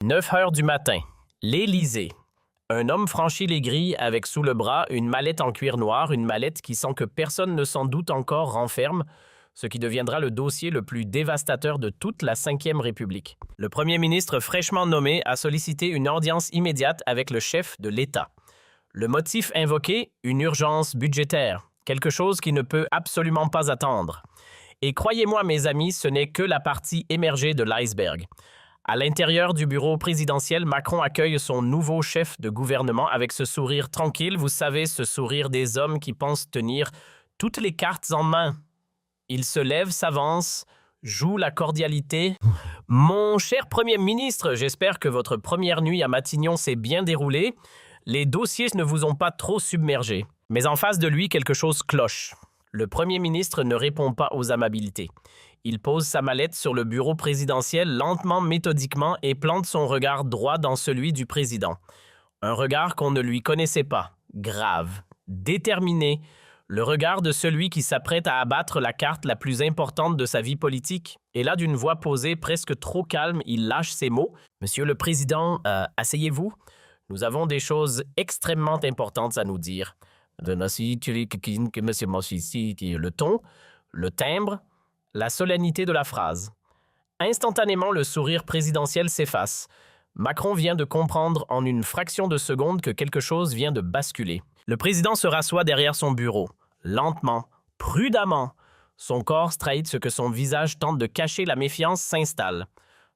9 heures du matin. L'Élysée. Un homme franchit les grilles avec sous le bras une mallette en cuir noir, une mallette qui, sans que personne ne s'en doute encore, renferme ce qui deviendra le dossier le plus dévastateur de toute la Ve République. Le premier ministre fraîchement nommé a sollicité une audience immédiate avec le chef de l'État. Le motif invoqué, une urgence budgétaire, quelque chose qui ne peut absolument pas attendre. Et croyez-moi, mes amis, ce n'est que la partie émergée de l'iceberg. À l'intérieur du bureau présidentiel, Macron accueille son nouveau chef de gouvernement avec ce sourire tranquille, vous savez, ce sourire des hommes qui pensent tenir toutes les cartes en main. Il se lève, s'avance, joue la cordialité. « Mon cher Premier ministre, j'espère que votre première nuit à Matignon s'est bien déroulée. Les dossiers ne vous ont pas trop submergé. » Mais en face de lui, quelque chose cloche. Le Premier ministre ne répond pas aux amabilités. Il pose sa mallette sur le bureau présidentiel lentement, méthodiquement et plante son regard droit dans celui du président. Un regard qu'on ne lui connaissait pas, grave, déterminé, le regard de celui qui s'apprête à abattre la carte la plus importante de sa vie politique. Et là, d'une voix posée presque trop calme, il lâche ces mots. « Monsieur le Président, asseyez-vous. Nous avons des choses extrêmement importantes à nous dire. » Le ton, le timbre, la solennité de la phrase. Instantanément, le sourire présidentiel s'efface. Macron vient de comprendre en une fraction de seconde que quelque chose vient de basculer. Le président se rassoit derrière son bureau, lentement, prudemment. Son corps trahit ce que son visage tente de cacher, la méfiance s'installe.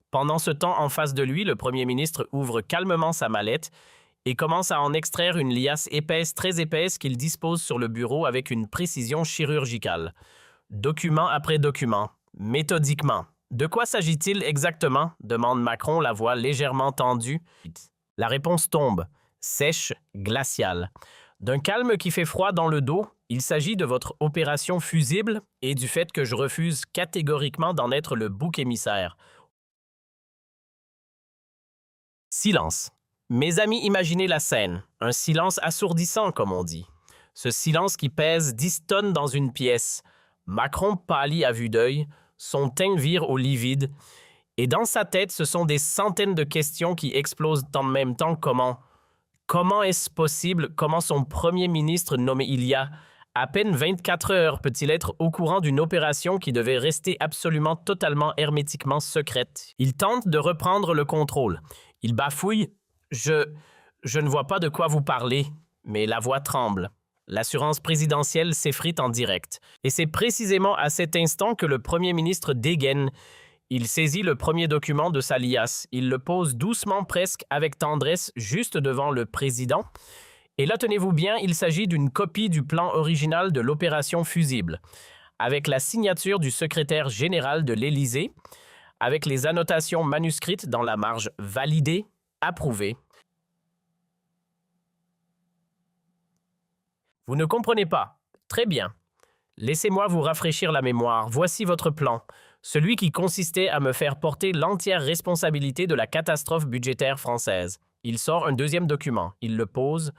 Pendant ce temps, en face de lui, le Premier ministre ouvre calmement sa mallette et commence à en extraire une liasse épaisse, très épaisse, qu'il dispose sur le bureau avec une précision chirurgicale. Document après document, méthodiquement. « De quoi s'agit-il exactement ?» demande Macron, la voix légèrement tendue. La réponse tombe, sèche, glaciale. D'un calme qui fait froid dans le dos, il s'agit de votre opération fusible et du fait que je refuse catégoriquement d'en être le bouc émissaire. Silence. Mes amis, imaginez la scène. Un silence assourdissant, comme on dit. Ce silence qui pèse 10 tonnes dans une pièce. Macron pâlit à vue d'œil, son teint vire au livide, et dans sa tête, ce sont des centaines de questions qui explosent en même temps. Comment est-ce possible? Comment son premier ministre nommé il y a à peine 24 heures peut-il être au courant d'une opération qui devait rester absolument totalement hermétiquement secrète? Il tente de reprendre le contrôle. Il bafouille. Je ne vois pas de quoi vous parlez, mais la voix tremble. L'assurance présidentielle s'effrite en direct. Et c'est précisément à cet instant que le Premier ministre dégaine. Il saisit le premier document de sa liasse. Il le pose doucement, presque avec tendresse, juste devant le président. Et là, tenez-vous bien, il s'agit d'une copie du plan original de l'opération fusible, avec la signature du secrétaire général de l'Élysée, avec les annotations manuscrites dans la marge « Validé »,« Approuvé ». Vous ne comprenez pas. Très bien. Laissez-moi vous rafraîchir la mémoire. Voici votre plan. Celui qui consistait à me faire porter l'entière responsabilité de la catastrophe budgétaire française. Il sort un deuxième document. Il le pose.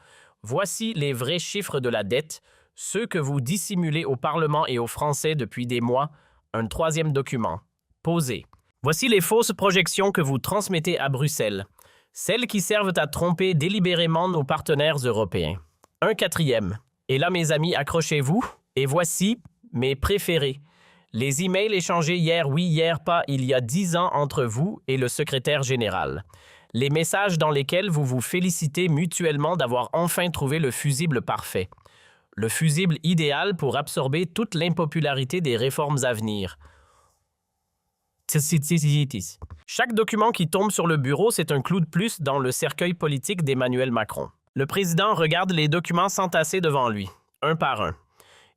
Voici les vrais chiffres de la dette, ceux que vous dissimulez au Parlement et aux Français depuis des mois. Un troisième document. Posé. Voici les fausses projections que vous transmettez à Bruxelles. Celles qui servent à tromper délibérément nos partenaires européens. Un quatrième. Et là, mes amis, accrochez-vous. Et voici mes préférés. Les emails échangés hier oui, hier pas, il y a 10 ans entre vous et le secrétaire général. Les messages dans lesquels vous vous félicitez mutuellement d'avoir enfin trouvé le fusible parfait. Le fusible idéal pour absorber toute l'impopularité des réformes à venir. Chaque document qui tombe sur le bureau, c'est un clou de plus dans le cercueil politique d'Emmanuel Macron. Le président regarde les documents s'entasser devant lui, un par un.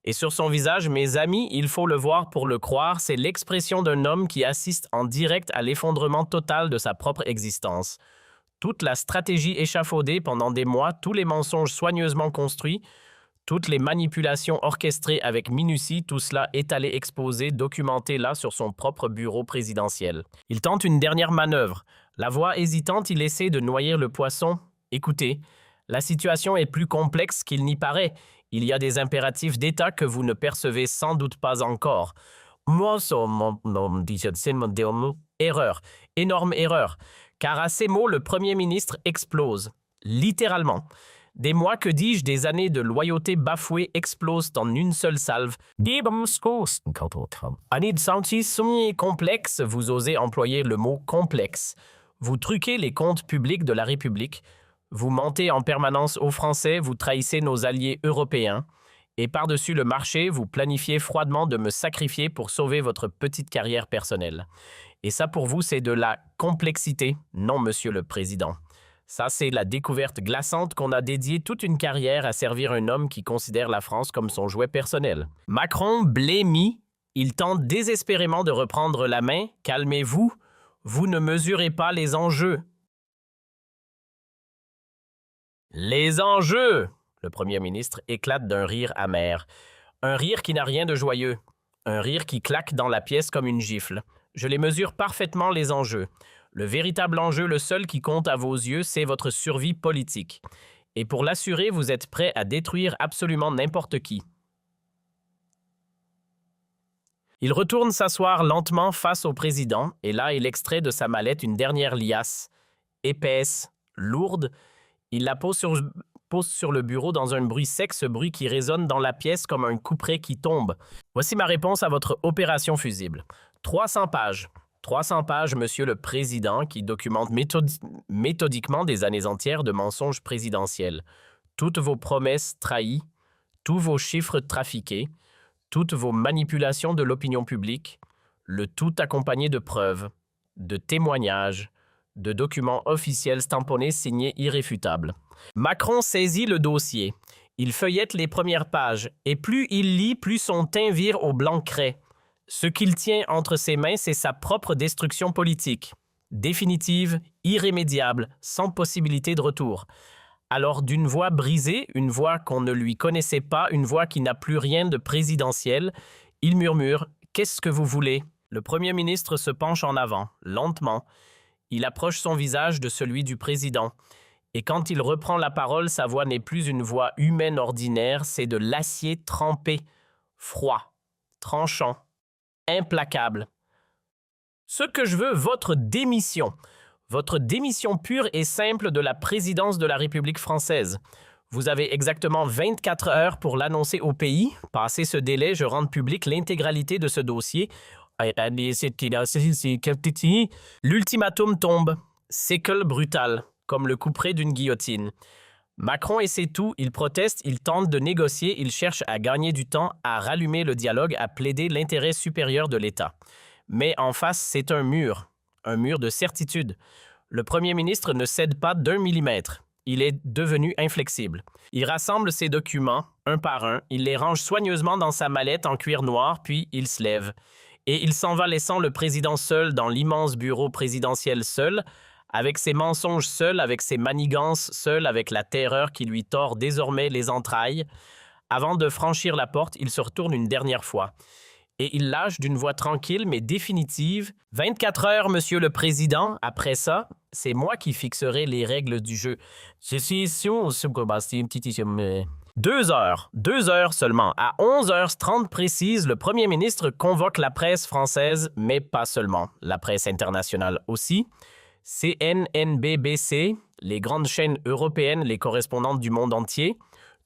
Et sur son visage, mes amis, il faut le voir pour le croire, c'est l'expression d'un homme qui assiste en direct à l'effondrement total de sa propre existence. Toute la stratégie échafaudée pendant des mois, tous les mensonges soigneusement construits, toutes les manipulations orchestrées avec minutie, tout cela étalé, exposé, documenté là sur son propre bureau présidentiel. Il tente une dernière manœuvre. La voix hésitante, il essaie de noyer le poisson. Écoutez, la situation est plus complexe qu'il n'y paraît. Il y a des impératifs d'État que vous ne percevez sans doute pas encore. Erreur, énorme erreur. Car à ces mots, le Premier ministre explose. Littéralement. Des mois, que dis-je, des années de loyauté bafouée explosent en une seule salve. Anid Santi soumis complexe, vous osez employer le mot complexe. Vous truquez les comptes publics de la République. Vous mentez en permanence aux Français, vous trahissez nos alliés européens. Et par-dessus le marché, vous planifiez froidement de me sacrifier pour sauver votre petite carrière personnelle. Et ça, pour vous, c'est de la complexité? Non, monsieur le président. Ça, c'est la découverte glaçante qu'on a dédié toute une carrière à servir un homme qui considère la France comme son jouet personnel. Macron blêmit. Il tente désespérément de reprendre la main. Calmez-vous. Vous ne mesurez pas les enjeux. Les enjeux! Le Premier ministre éclate d'un rire amer. Un rire qui n'a rien de joyeux. Un rire qui claque dans la pièce comme une gifle. Je les mesure parfaitement, les enjeux. Le véritable enjeu, le seul qui compte à vos yeux, c'est votre survie politique. Et pour l'assurer, vous êtes prêt à détruire absolument n'importe qui. Il retourne s'asseoir lentement face au président, et là, il extrait de sa mallette une liasse, épaisse, lourde. Il la pose sur le bureau dans un bruit sec, ce bruit qui résonne dans la pièce comme un couperet qui tombe. Voici ma réponse à votre opération fusible. 300 pages. 300 pages, monsieur le président, qui documente méthodiquement des années entières de mensonges présidentiels. Toutes vos promesses trahies, tous vos chiffres trafiqués, toutes vos manipulations de l'opinion publique, le tout accompagné de preuves, de témoignages, de documents officiels tamponnés signés irréfutables. Macron saisit le dossier. Il feuillette les premières pages, et plus il lit, plus son teint vire au blanc craie. Ce qu'il tient entre ses mains, c'est sa propre destruction politique. Définitive, irrémédiable, sans possibilité de retour. Alors d'une voix brisée, une voix qu'on ne lui connaissait pas, une voix qui n'a plus rien de présidentiel, il murmure « Qu'est-ce que vous voulez ?» Le Premier ministre se penche en avant, lentement. Il approche son visage de celui du président. Et quand il reprend la parole, sa voix n'est plus une voix humaine ordinaire, c'est de l'acier trempé, froid, tranchant, implacable. Ce que je veux, votre démission pure et simple de la présidence de la République française. Vous avez exactement 24 heures pour l'annoncer au pays. Passé ce délai, je rends public l'intégralité de ce dossier. L'ultimatum tombe, séquel brutal, comme le couperet d'une guillotine. Macron essaie tout, il proteste, il tente de négocier, il cherche à gagner du temps, à rallumer le dialogue, à plaider l'intérêt supérieur de l'État. Mais en face, c'est un mur de certitude. Le Premier ministre ne cède pas d'1 millimètre. Il est devenu inflexible. Il rassemble ses documents, un par un, il les range soigneusement dans sa mallette en cuir noir, puis il se lève. Et il s'en va laissant le président seul dans l'immense bureau présidentiel seul, avec ses mensonges seuls, avec ses manigances seuls, avec la terreur qui lui tord désormais les entrailles. Avant de franchir la porte, il se retourne une dernière fois. Et il lâche d'une voix tranquille mais définitive « 24 heures, monsieur le président. Après ça, c'est moi qui fixerai les règles du jeu. » 2 heures seulement. À 11h30 précise, le Premier ministre convoque la presse française, mais pas seulement. La presse internationale aussi. CNN, BBC, les grandes chaînes européennes, les correspondantes du monde entier,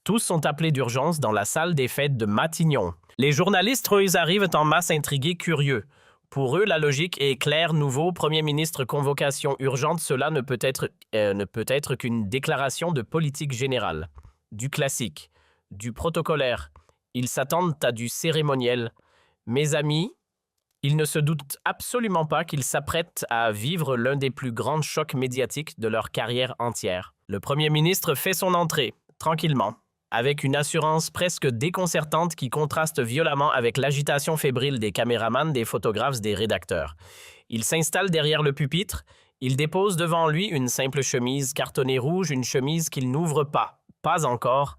tous sont appelés d'urgence dans la salle des fêtes de Matignon. Les journalistes, eux, arrivent en masse intrigués, curieux. Pour eux, la logique est claire, nouveau Premier ministre, convocation urgente, cela ne peut être qu'une déclaration de politique générale, du classique, du protocolaire. Ils s'attendent à du cérémoniel. Mes amis, ils ne se doutent absolument pas qu'ils s'apprêtent à vivre l'un des plus grands chocs médiatiques de leur carrière entière. Le Premier ministre fait son entrée, tranquillement, avec une assurance presque déconcertante qui contraste violemment avec l'agitation fébrile des caméramans, des photographes, des rédacteurs. Il s'installe derrière le pupitre, il dépose devant lui une simple chemise cartonnée rouge, une chemise qu'il n'ouvre pas encore,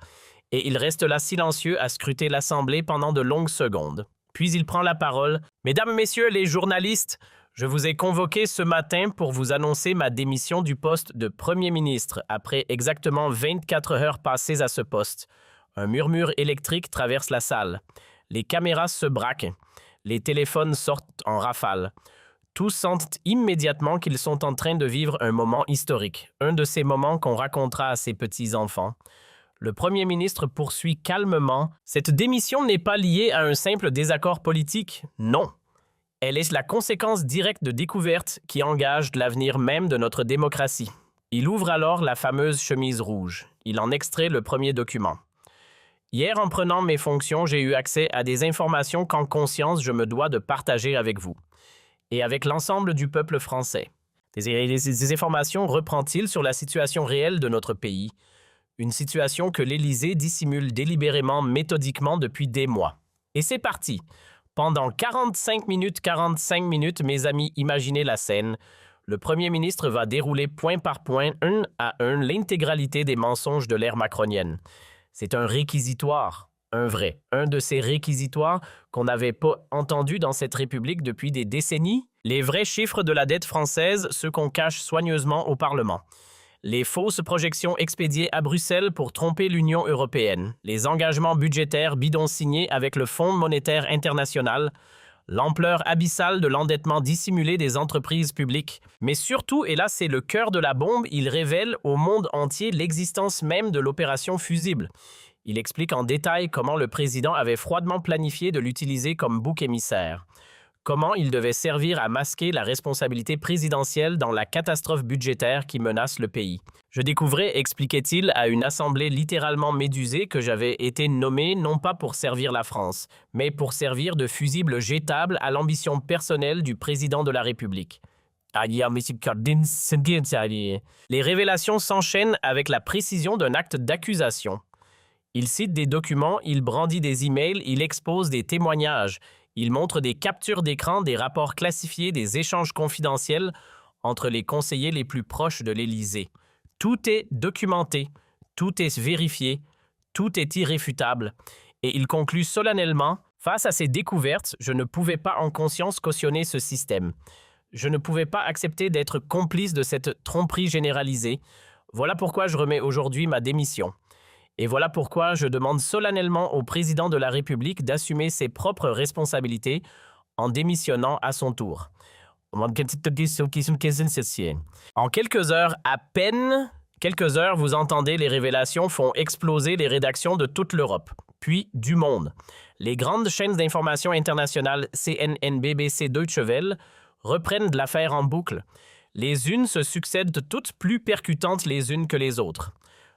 et il reste là silencieux à scruter l'Assemblée pendant de longues secondes. Puis il prend la parole. « Mesdames, Messieurs les journalistes, je vous ai convoqué ce matin pour vous annoncer ma démission du poste de Premier ministre après exactement 24 heures passées à ce poste. Un murmure électrique traverse la salle. Les caméras se braquent. Les téléphones sortent en rafale. Tous sentent immédiatement qu'ils sont en train de vivre un moment historique, un de ces moments qu'on racontera à ses petits-enfants. Le Premier ministre poursuit calmement. Cette démission n'est pas liée à un simple désaccord politique, non. Elle est la conséquence directe de découvertes qui engagent l'avenir même de notre démocratie. Il ouvre alors la fameuse chemise rouge. Il en extrait le premier document. Hier, en prenant mes fonctions, j'ai eu accès à des informations qu'en conscience je me dois de partager avec vous et avec l'ensemble du peuple français. Ces informations reprend-il sur la situation réelle de notre pays, une situation que l'Élysée dissimule délibérément, méthodiquement depuis des mois. Et c'est parti. Pendant 45 minutes, mes amis, imaginez la scène. Le Premier ministre va dérouler point par point, un à un, l'intégralité des mensonges de l'ère macronienne. C'est un réquisitoire, un de ces réquisitoires qu'on n'avait pas entendu dans cette République depuis des décennies. Les vrais chiffres de la dette française, ceux qu'on cache soigneusement au Parlement. Les fausses projections expédiées à Bruxelles pour tromper l'Union européenne. Les engagements budgétaires bidons signés avec le Fonds monétaire international. L'ampleur abyssale de l'endettement dissimulé des entreprises publiques. Mais surtout, et là c'est le cœur de la bombe, il révèle au monde entier l'existence même de l'opération fusible. Il explique en détail comment le président avait froidement planifié de l'utiliser comme bouc émissaire. Comment il devait servir à masquer la responsabilité présidentielle dans la catastrophe budgétaire qui menace le pays. Je découvrais, expliquait-il à une assemblée littéralement médusée, que j'avais été nommé non pas pour servir la France, mais pour servir de fusible jetable à l'ambition personnelle du président de la République. Les révélations s'enchaînent avec la précision d'un acte d'accusation. Il cite des documents, il brandit des emails, il expose des témoignages. Il montre des captures d'écran, des rapports classifiés, des échanges confidentiels entre les conseillers les plus proches de l'Élysée. Tout est documenté, tout est vérifié, tout est irréfutable. Et il conclut solennellement, face à ces découvertes, je ne pouvais pas en conscience cautionner ce système. Je ne pouvais pas accepter d'être complice de cette tromperie généralisée. Voilà pourquoi je remets aujourd'hui ma démission. Et voilà pourquoi je demande solennellement au président de la République d'assumer ses propres responsabilités en démissionnant à son tour. En quelques heures, à peine quelques heures, vous entendez les révélations font exploser les rédactions de toute l'Europe, puis du monde. Les grandes chaînes d'information internationales CNN, BBC, Deutsche Welle reprennent de l'affaire en boucle. Les unes se succèdent toutes plus percutantes les unes que les autres.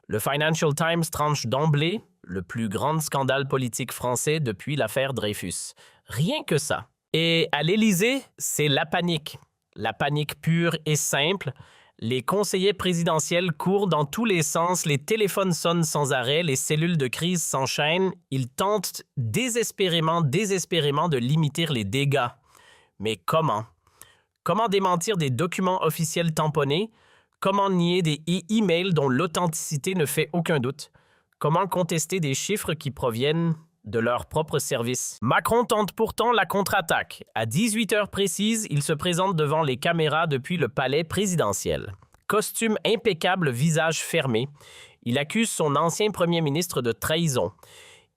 Le Financial Times tranche d'emblée le plus grand scandale politique français depuis l'affaire Dreyfus. Rien que ça. Et à l'Élysée, c'est la panique. La panique pure et simple. Les conseillers présidentiels courent dans tous les sens, les téléphones sonnent sans arrêt, les cellules de crise s'enchaînent. Ils tentent désespérément de limiter les dégâts. Mais comment? Comment démentir des documents officiels tamponnés? Comment nier des e-mails dont l'authenticité ne fait aucun doute? Comment contester des chiffres qui proviennent de leur propre service? Macron tente pourtant la contre-attaque. À 18h précises, il se présente devant les caméras depuis le palais présidentiel. Costume impeccable, visage fermé. Il accuse son ancien premier ministre de trahison.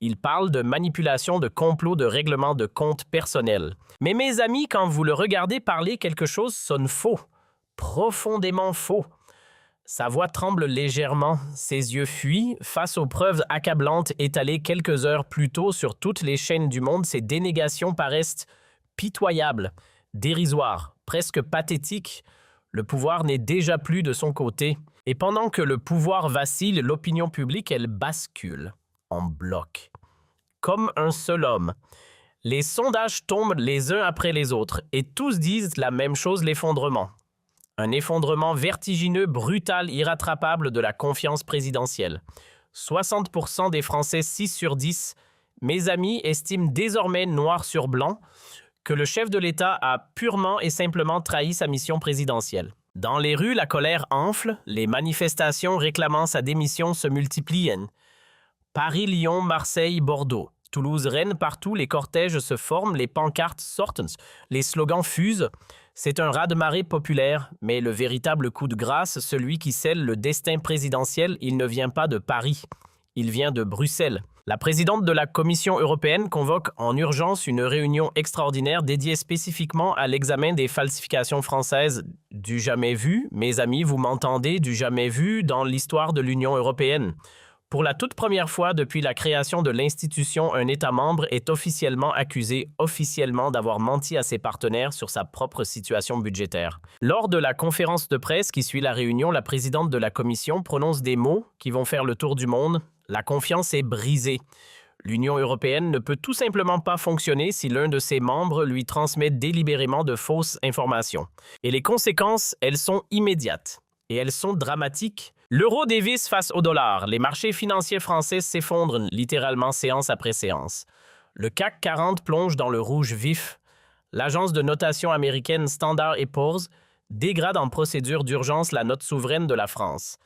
Il parle de manipulation, de complot, de règlement de compte personnel. Mais mes amis, quand vous le regardez parler, quelque chose sonne faux. Profondément faux. Sa voix tremble légèrement, ses yeux fuient. Face aux preuves accablantes étalées quelques heures plus tôt sur toutes les chaînes du monde, ses dénégations paraissent pitoyables, dérisoires, presque pathétiques. Le pouvoir n'est déjà plus de son côté. Et pendant que le pouvoir vacille, l'opinion publique, elle bascule en bloc. Comme un seul homme. Les sondages tombent les uns après les autres et tous disent la même chose, l'effondrement. Un effondrement vertigineux, brutal, irrattrapable de la confiance présidentielle. 60% des Français, 6 sur 10, mes amis, estiment désormais noir sur blanc que le chef de l'État a purement et simplement trahi sa mission présidentielle. Dans les rues, la colère enfle, les manifestations réclamant sa démission se multiplient. Paris, Lyon, Marseille, Bordeaux. Toulouse, Rennes, partout, les cortèges se forment, les pancartes sortent, les slogans fusent. C'est un raz-de-marée populaire, mais le véritable coup de grâce, celui qui scelle le destin présidentiel, il ne vient pas de Paris. Il vient de Bruxelles. La présidente de la Commission européenne convoque en urgence une réunion extraordinaire dédiée spécifiquement à l'examen des falsifications françaises. Du jamais vu, mes amis, vous m'entendez, du jamais vu dans l'histoire de l'Union européenne. Pour la toute première fois depuis la création de l'institution, un État membre est officiellement accusé d'avoir menti à ses partenaires sur sa propre situation budgétaire. Lors de la conférence de presse qui suit la réunion, la présidente de la Commission prononce des mots qui vont faire le tour du monde. La confiance est brisée. L'Union européenne ne peut tout simplement pas fonctionner si l'un de ses membres lui transmet délibérément de fausses informations. Et les conséquences, elles sont immédiates. Et elles sont dramatiques. L'euro dévisse face au dollar. Les marchés financiers français s'effondrent littéralement séance après séance. Le CAC 40 plonge dans le rouge vif. L'agence de notation américaine Standard & Poor's dégrade en procédure d'urgence la note souveraine de la France.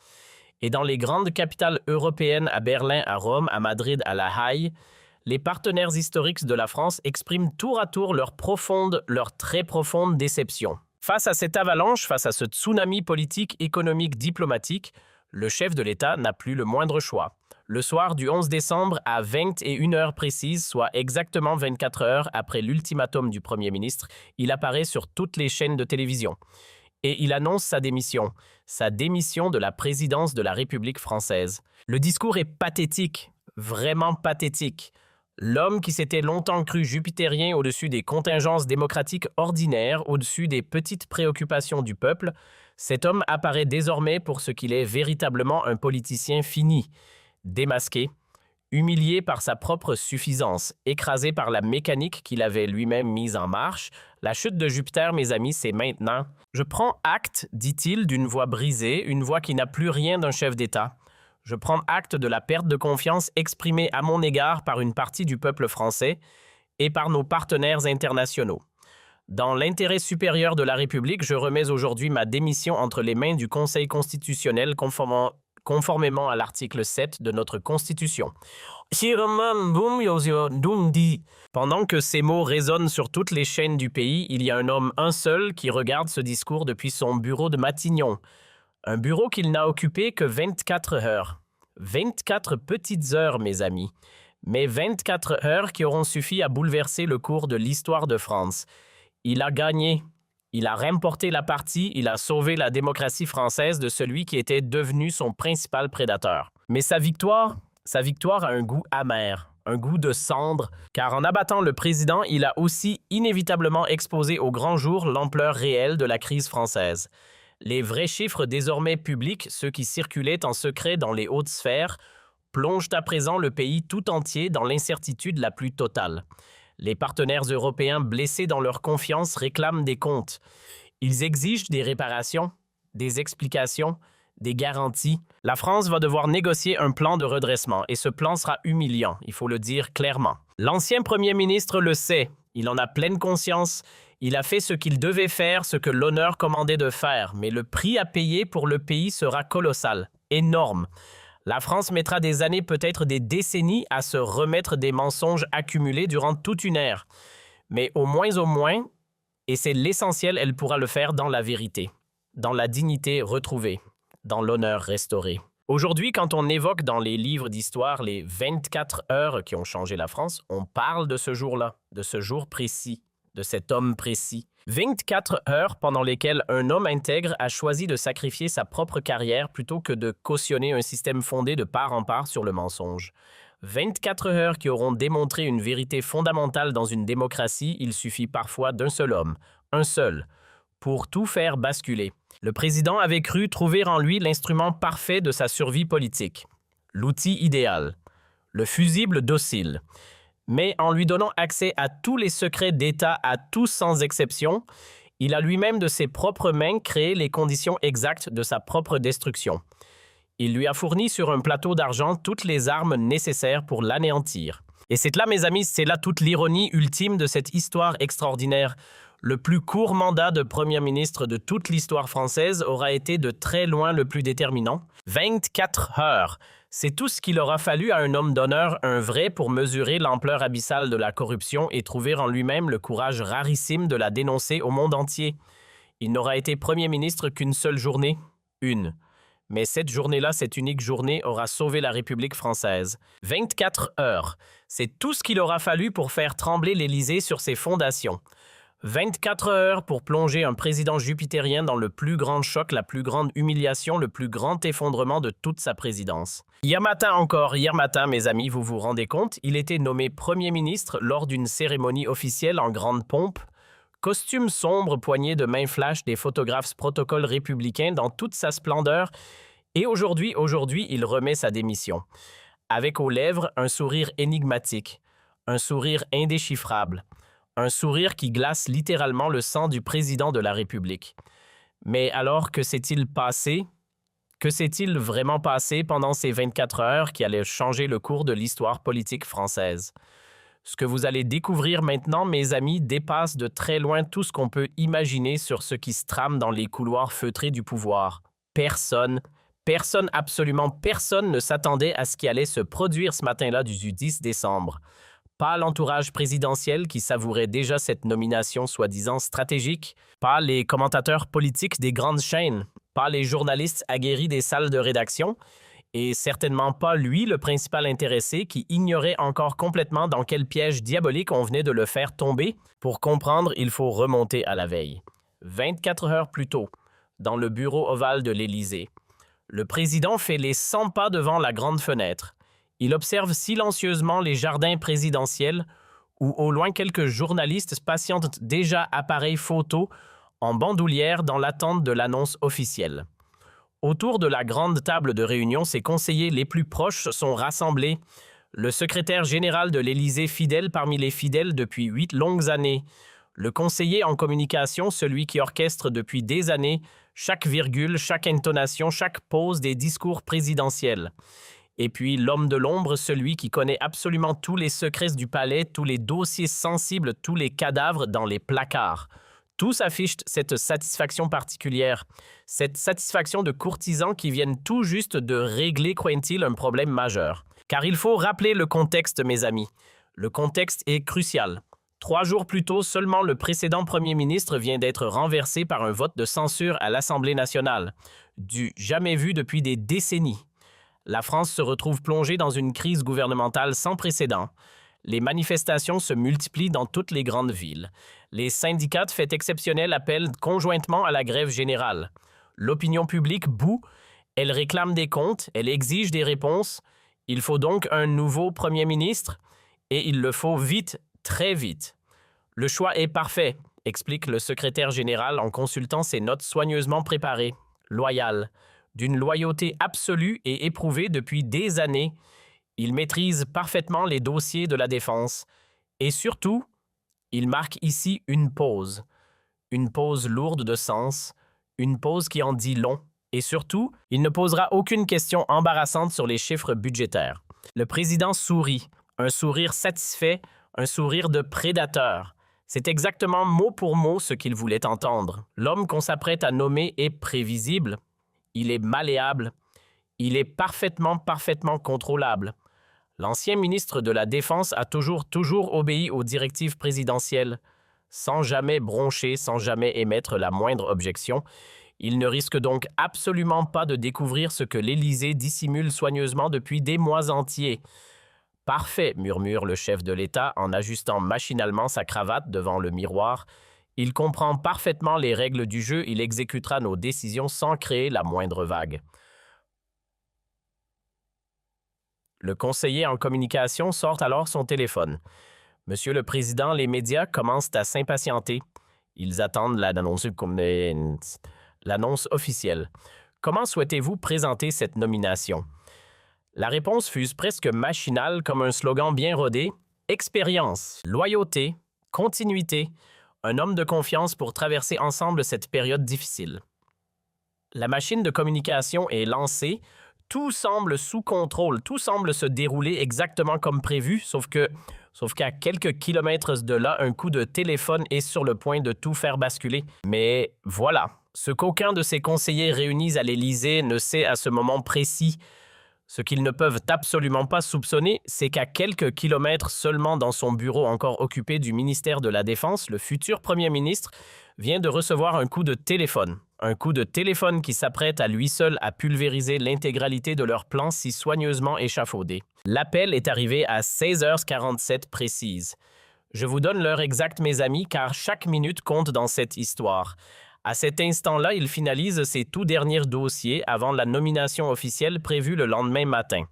Et dans les grandes capitales européennes, à Berlin, à Rome, à Madrid, à La Haye, les partenaires historiques de la France expriment tour à tour leur très profonde déception. Face à cette avalanche, face à ce tsunami politique, économique, diplomatique, le chef de l'État n'a plus le moindre choix. Le soir du 11 décembre à 21 heures précises, soit exactement 24 heures après l'ultimatum du Premier ministre, il apparaît sur toutes les chaînes de télévision. Et il annonce sa démission de la présidence de la République française. Le discours est pathétique, vraiment pathétique. L'homme qui s'était longtemps cru jupitérien au-dessus des contingences démocratiques ordinaires, au-dessus des petites préoccupations du peuple, cet homme apparaît désormais pour ce qu'il est véritablement un politicien fini, démasqué, humilié par sa propre suffisance, écrasé par la mécanique qu'il avait lui-même mise en marche. La chute de Jupiter, mes amis, c'est maintenant. Je prends acte, dit-il, d'une voix brisée, une voix qui n'a plus rien d'un chef d'État. Je prends acte de la perte de confiance exprimée à mon égard par une partie du peuple français et par nos partenaires internationaux. Dans l'intérêt supérieur de la République, je remets aujourd'hui ma démission entre les mains du Conseil constitutionnel conformément à l'article 7 de notre Constitution. Pendant que ces mots résonnent sur toutes les chaînes du pays, il y a un seul, qui regarde ce discours depuis son bureau de Matignon. Un bureau qu'il n'a occupé que 24 heures. 24 petites heures, mes amis. Mais 24 heures qui auront suffi à bouleverser le cours de l'histoire de France. Il a gagné. Il a remporté la partie, il a sauvé la démocratie française de celui qui était devenu son principal prédateur. Mais sa victoire a un goût amer, un goût de cendre, car en abattant le président, il a aussi inévitablement exposé au grand jour l'ampleur réelle de la crise française. Les vrais chiffres désormais publics, ceux qui circulaient en secret dans les hautes sphères, plongent à présent le pays tout entier dans l'incertitude la plus totale. Les partenaires européens blessés dans leur confiance réclament des comptes. Ils exigent des réparations, des explications, des garanties. La France va devoir négocier un plan de redressement et ce plan sera humiliant, il faut le dire clairement. L'ancien Premier ministre le sait, il en a pleine conscience. Il a fait ce qu'il devait faire, ce que l'honneur commandait de faire, mais le prix à payer pour le pays sera colossal, énorme. La France mettra des années, peut-être des décennies, à se remettre des mensonges accumulés durant toute une ère. Mais au moins, et c'est l'essentiel, elle pourra le faire dans la vérité, dans la dignité retrouvée, dans l'honneur restauré. Aujourd'hui, quand on évoque dans les livres d'histoire les 24 heures qui ont changé la France, on parle de ce jour-là, de ce jour précis, de cet homme précis. 24 heures pendant lesquelles un homme intègre a choisi de sacrifier sa propre carrière plutôt que de cautionner un système fondé de part en part sur le mensonge. 24 heures qui auront démontré une vérité fondamentale dans une démocratie, il suffit parfois d'un seul homme, un seul, pour tout faire basculer. Le président avait cru trouver en lui l'instrument parfait de sa survie politique, l'outil idéal, le fusible docile. Mais en lui donnant accès à tous les secrets d'État, à tous sans exception, il a lui-même de ses propres mains créé les conditions exactes de sa propre destruction. Il lui a fourni sur un plateau d'argent toutes les armes nécessaires pour l'anéantir. Et c'est là, mes amis, c'est là toute l'ironie ultime de cette histoire extraordinaire. Le plus court mandat de Premier ministre de toute l'histoire française aura été de très loin le plus déterminant. 24 heures. C'est tout ce qu'il aura fallu à un homme d'honneur, un vrai, pour mesurer l'ampleur abyssale de la corruption et trouver en lui-même le courage rarissime de la dénoncer au monde entier. Il n'aura été Premier ministre qu'une seule journée, une. Mais cette journée-là, cette unique journée, aura sauvé la République française. 24 heures, c'est tout ce qu'il aura fallu pour faire trembler l'Élysée sur ses fondations. 24 heures pour plonger un président jupitérien dans le plus grand choc, la plus grande humiliation, le plus grand effondrement de toute sa présidence. Hier matin, mes amis, vous vous rendez compte, il était nommé Premier ministre lors d'une cérémonie officielle en grande pompe. Costume sombre, poignée de main flash des photographes protocole républicain dans toute sa splendeur. Et aujourd'hui, il remet sa démission. Avec aux lèvres un sourire énigmatique, un sourire indéchiffrable. Un sourire qui glace littéralement le sang du président de la République. Mais alors, que s'est-il passé? Que s'est-il vraiment passé pendant ces 24 heures qui allaient changer le cours de l'histoire politique française? Ce que vous allez découvrir maintenant, mes amis, dépasse de très loin tout ce qu'on peut imaginer sur ce qui se trame dans les couloirs feutrés du pouvoir. Absolument personne ne s'attendait à ce qui allait se produire ce matin-là du 10 décembre. Pas l'entourage présidentiel qui savourait déjà cette nomination soi-disant stratégique, pas les commentateurs politiques des grandes chaînes, pas les journalistes aguerris des salles de rédaction, et certainement pas lui, le principal intéressé, qui ignorait encore complètement dans quel piège diabolique on venait de le faire tomber. Pour comprendre, il faut remonter à la veille. 24 heures plus tôt, dans le bureau ovale de l'Élysée, le président fait les 100 pas devant la grande fenêtre. Il observe silencieusement les jardins présidentiels où au loin quelques journalistes patientent déjà appareils photo en bandoulière dans l'attente de l'annonce officielle. Autour de la grande table de réunion, ses conseillers les plus proches sont rassemblés. Le secrétaire général de l'Élysée fidèle parmi les fidèles depuis 8 longues années. Le conseiller en communication, celui qui orchestre depuis des années chaque virgule, chaque intonation, chaque pause des discours présidentiels. Et puis l'homme de l'ombre, celui qui connaît absolument tous les secrets du palais, tous les dossiers sensibles, tous les cadavres dans les placards. Tous affichent cette satisfaction particulière, cette satisfaction de courtisans qui viennent tout juste de régler, croient-ils, un problème majeur. Car il faut rappeler le contexte, mes amis. Le contexte est crucial. 3 jours plus tôt, seulement le précédent premier ministre vient d'être renversé par un vote de censure à l'Assemblée nationale, du jamais vu depuis des décennies. La France se retrouve plongée dans une crise gouvernementale sans précédent. Les manifestations se multiplient dans toutes les grandes villes. Les syndicats de fait exceptionnel appellent conjointement à la grève générale. L'opinion publique bout, elle réclame des comptes, elle exige des réponses. Il faut donc un nouveau premier ministre et il le faut vite, très vite. Le choix est parfait, explique le secrétaire général en consultant ses notes soigneusement préparées. Loyal. D'une loyauté absolue et éprouvée depuis des années, il maîtrise parfaitement les dossiers de la défense. Et surtout, il marque ici une pause lourde de sens, une pause qui en dit long. Et surtout, il ne posera aucune question embarrassante sur les chiffres budgétaires. Le président sourit, un sourire satisfait, un sourire de prédateur. C'est exactement mot pour mot ce qu'il voulait entendre. L'homme qu'on s'apprête à nommer est prévisible. Il est malléable. Il est parfaitement contrôlable. L'ancien ministre de la Défense a toujours obéi aux directives présidentielles, sans jamais broncher, sans jamais émettre la moindre objection. Il ne risque donc absolument pas de découvrir ce que l'Élysée dissimule soigneusement depuis des mois entiers. « Parfait », murmure le chef de l'État en ajustant machinalement sa cravate devant le miroir. Il comprend parfaitement les règles du jeu, il exécutera nos décisions sans créer la moindre vague. Le conseiller en communication sort alors son téléphone. Monsieur le Président, les médias commencent à s'impatienter. Ils attendent l'annonce officielle. Comment souhaitez-vous présenter cette nomination? La réponse fuse presque machinale comme un slogan bien rodé. Expérience, loyauté, continuité, un homme de confiance pour traverser ensemble cette période difficile. La machine de communication est lancée. Tout semble sous contrôle, tout semble se dérouler exactement comme prévu, sauf qu'à quelques kilomètres de là, un coup de téléphone est sur le point de tout faire basculer. Mais voilà, ce qu'aucun de ses conseillers réunis à l'Élysée ne sait à ce moment précis, ce qu'ils ne peuvent absolument pas soupçonner, c'est qu'à quelques kilomètres seulement dans son bureau encore occupé du ministère de la Défense, le futur premier ministre vient de recevoir un coup de téléphone. Un coup de téléphone qui s'apprête à lui seul à pulvériser l'intégralité de leur plan si soigneusement échafaudé. L'appel est arrivé à 16h47 précise. Je vous donne l'heure exacte, mes amis, car chaque minute compte dans cette histoire. À cet instant-là, il finalise ses tout derniers dossiers avant la nomination officielle prévue le lendemain matin.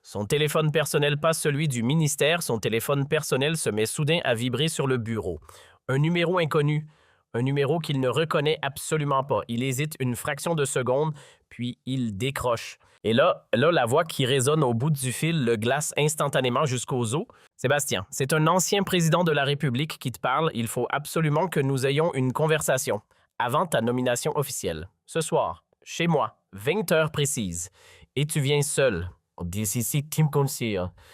Son téléphone personnel passe celui du ministère, son téléphone personnel se met soudain à vibrer sur le bureau. Un numéro inconnu, un numéro qu'il ne reconnaît absolument pas. Il hésite une fraction de seconde, puis il décroche. Et là, la voix qui résonne au bout du fil le glace instantanément jusqu'aux os. « Sébastien, c'est un ancien président de la République qui te parle. Il faut absolument que nous ayons une conversation avant ta nomination officielle. Ce soir, chez moi, 20 heures précises. Et tu viens seul. »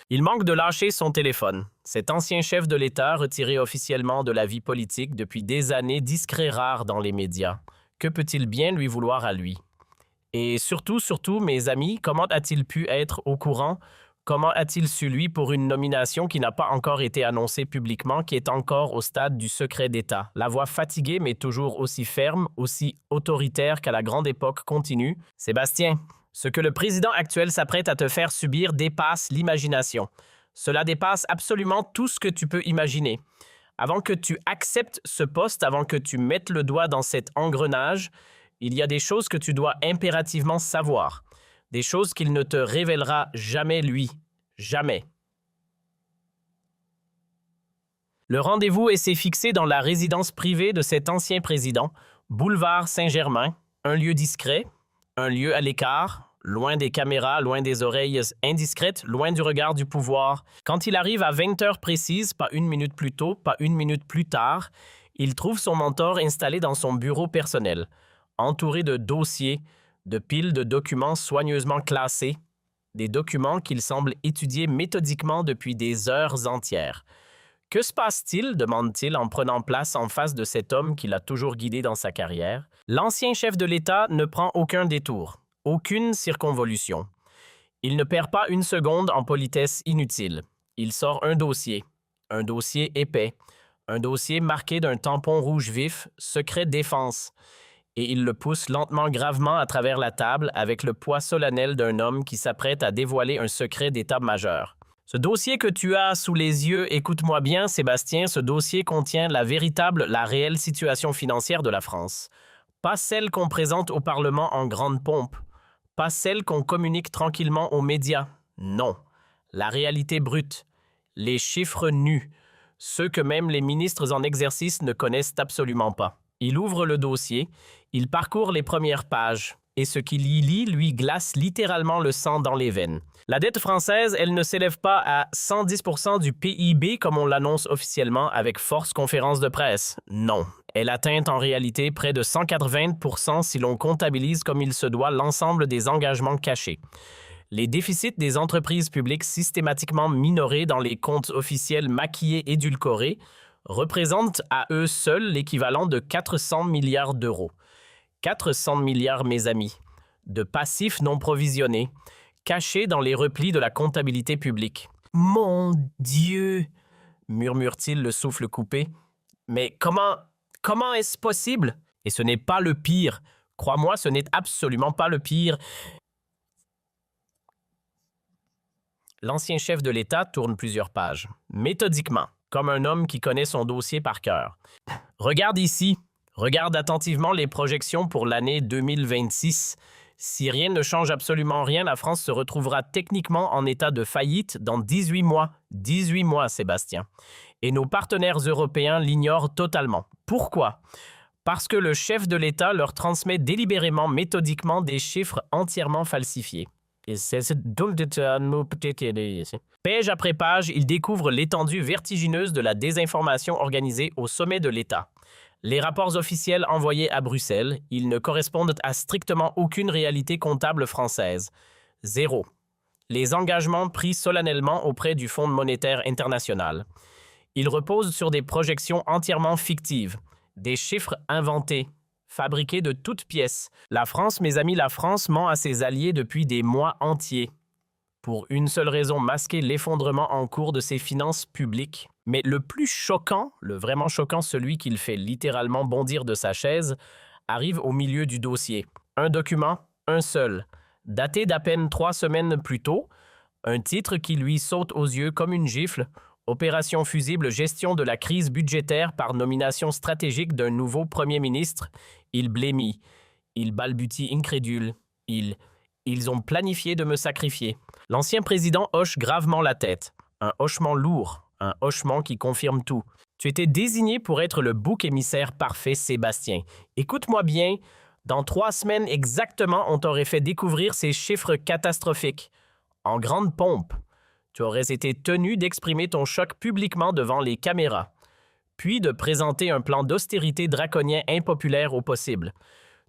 Il manque de lâcher son téléphone. Cet ancien chef de l'État, retiré officiellement de la vie politique depuis des années, discret rare dans les médias. Que peut-il bien lui vouloir à lui? Et surtout, mes amis, comment a-t-il pu être au courant? Comment a-t-il su lui pour une nomination qui n'a pas encore été annoncée publiquement, qui est encore au stade du secret d'État? La voix fatiguée, mais toujours aussi ferme, aussi autoritaire qu'à la grande époque continue. « Sébastien, ce que le président actuel s'apprête à te faire subir dépasse l'imagination. Cela dépasse absolument tout ce que tu peux imaginer. Avant que tu acceptes ce poste, avant que tu mettes le doigt dans cet engrenage, il y a des choses que tu dois impérativement savoir. Des choses qu'il ne te révélera jamais lui. Jamais. » Le rendez-vous s'est fixé dans la résidence privée de cet ancien président, boulevard Saint-Germain, un lieu discret, un lieu à l'écart, loin des caméras, loin des oreilles indiscrètes, loin du regard du pouvoir. Quand il arrive à 20 heures précises, pas une minute plus tôt, pas une minute plus tard, il trouve son mentor installé dans son bureau personnel, entouré de dossiers, de piles de documents soigneusement classés, des documents qu'il semble étudier méthodiquement depuis des heures entières. « Que se passe-t-il » demande-t-il en prenant place en face de cet homme qui l'a toujours guidé dans sa carrière. L'ancien chef de l'État ne prend aucun détour, aucune circonvolution. Il ne perd pas une seconde en politesse inutile. Il sort un dossier épais, un dossier marqué d'un tampon rouge vif, secret défense, et il le pousse lentement, gravement à travers la table avec le poids solennel d'un homme qui s'apprête à dévoiler un secret d'État majeur. Ce dossier que tu as sous les yeux, écoute-moi bien, Sébastien, ce dossier contient la réelle situation financière de la France. Pas celle qu'on présente au Parlement en grande pompe, pas celle qu'on communique tranquillement aux médias. Non, la réalité brute, les chiffres nus, ceux que même les ministres en exercice ne connaissent absolument pas. Il ouvre le dossier, il parcourt les premières pages, et ce qu'il y lit lui glace littéralement le sang dans les veines. La dette française, elle ne s'élève pas à 110% du PIB comme on l'annonce officiellement avec force conférence de presse. Non, elle atteint en réalité près de 180% si l'on comptabilise comme il se doit l'ensemble des engagements cachés. Les déficits des entreprises publiques systématiquement minorés dans les comptes officiels maquillés édulcorés représentent à eux seuls l'équivalent de 400 milliards d'euros. 400 milliards, mes amis, de passifs non provisionnés, cachés dans les replis de la comptabilité publique. « Mon Dieu !» murmure-t-il le souffle coupé. « Mais comment est-ce possible ?» Et ce n'est pas le pire. Crois-moi, ce n'est absolument pas le pire. L'ancien chef de l'État tourne plusieurs pages, méthodiquement, comme un homme qui connaît son dossier par cœur. « Regarde ici. Regarde attentivement les projections pour l'année 2026. Si rien ne change absolument rien, la France se retrouvera techniquement en état de faillite dans 18 mois. 18 mois, Sébastien. Et nos partenaires européens l'ignorent totalement. Pourquoi? Parce que le chef de l'État leur transmet délibérément, méthodiquement des chiffres entièrement falsifiés. Page après page, il découvre l'étendue vertigineuse de la désinformation organisée au sommet de l'État. Les rapports officiels envoyés à Bruxelles, ils ne correspondent à strictement aucune réalité comptable française. Zéro. Les engagements pris solennellement auprès du Fonds monétaire international. Ils reposent sur des projections entièrement fictives, des chiffres inventés, fabriqués de toutes pièces. La France, mes amis, la France ment à ses alliés depuis des mois entiers. Pour une seule raison, masquer l'effondrement en cours de ses finances publiques. Mais le plus choquant, le vraiment choquant, celui qui le fait littéralement bondir de sa chaise, arrive au milieu du dossier. Un document, un seul, daté d'à peine 3 semaines plus tôt, un titre qui lui saute aux yeux comme une gifle, Opération fusible gestion de la crise budgétaire par nomination stratégique d'un nouveau premier ministre. Il blêmit, il balbutie incrédule, ils ont planifié de me sacrifier. L'ancien président hoche gravement la tête, un hochement lourd, un hochement qui confirme tout. Tu étais désigné pour être le bouc émissaire parfait, Sébastien. Écoute-moi bien, dans 3 semaines exactement, on t'aurait fait découvrir ces chiffres catastrophiques. En grande pompe. Tu aurais été tenu d'exprimer ton choc publiquement devant les caméras, puis de présenter un plan d'austérité draconien impopulaire au possible.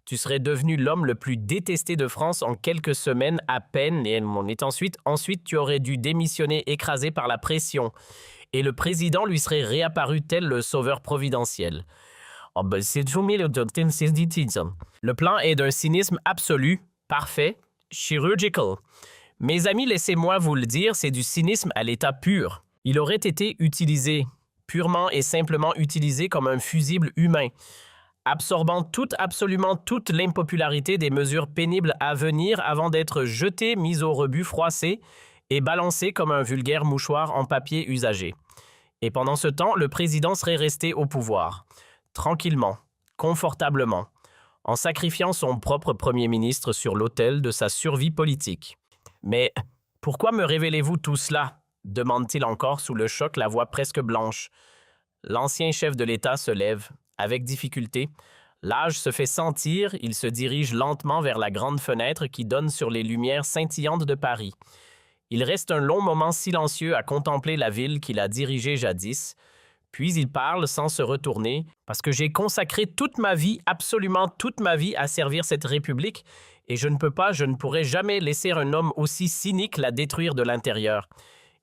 Tu serais devenu l'homme le plus détesté de France en quelques semaines à peine et ensuite tu aurais dû démissionner écrasé par la pression et le président lui serait réapparu tel le sauveur providentiel. Le plan est d'un cynisme absolu, parfait, chirurgical. Mes amis, laissez-moi vous le dire, c'est du cynisme à l'état pur. Il aurait été utilisé, purement et simplement utilisé comme un fusible humain, absorbant absolument toute l'impopularité des mesures pénibles à venir avant d'être jeté, mis au rebut, froissé et balancé comme un vulgaire mouchoir en papier usagé. Et pendant ce temps, le président serait resté au pouvoir, tranquillement, confortablement, en sacrifiant son propre premier ministre sur l'autel de sa survie politique. « Mais pourquoi me révélez-vous tout cela ?» demande-t-il encore sous le choc, la voix presque blanche. L'ancien chef de l'État se lève, avec difficulté. L'âge se fait sentir, il se dirige lentement vers la grande fenêtre qui donne sur les lumières scintillantes de Paris. Il reste un long moment silencieux à contempler la ville qu'il a dirigée jadis, puis il parle sans se retourner, parce que j'ai consacré toute ma vie, absolument toute ma vie, à servir cette République, et je ne pourrai jamais laisser un homme aussi cynique la détruire de l'intérieur.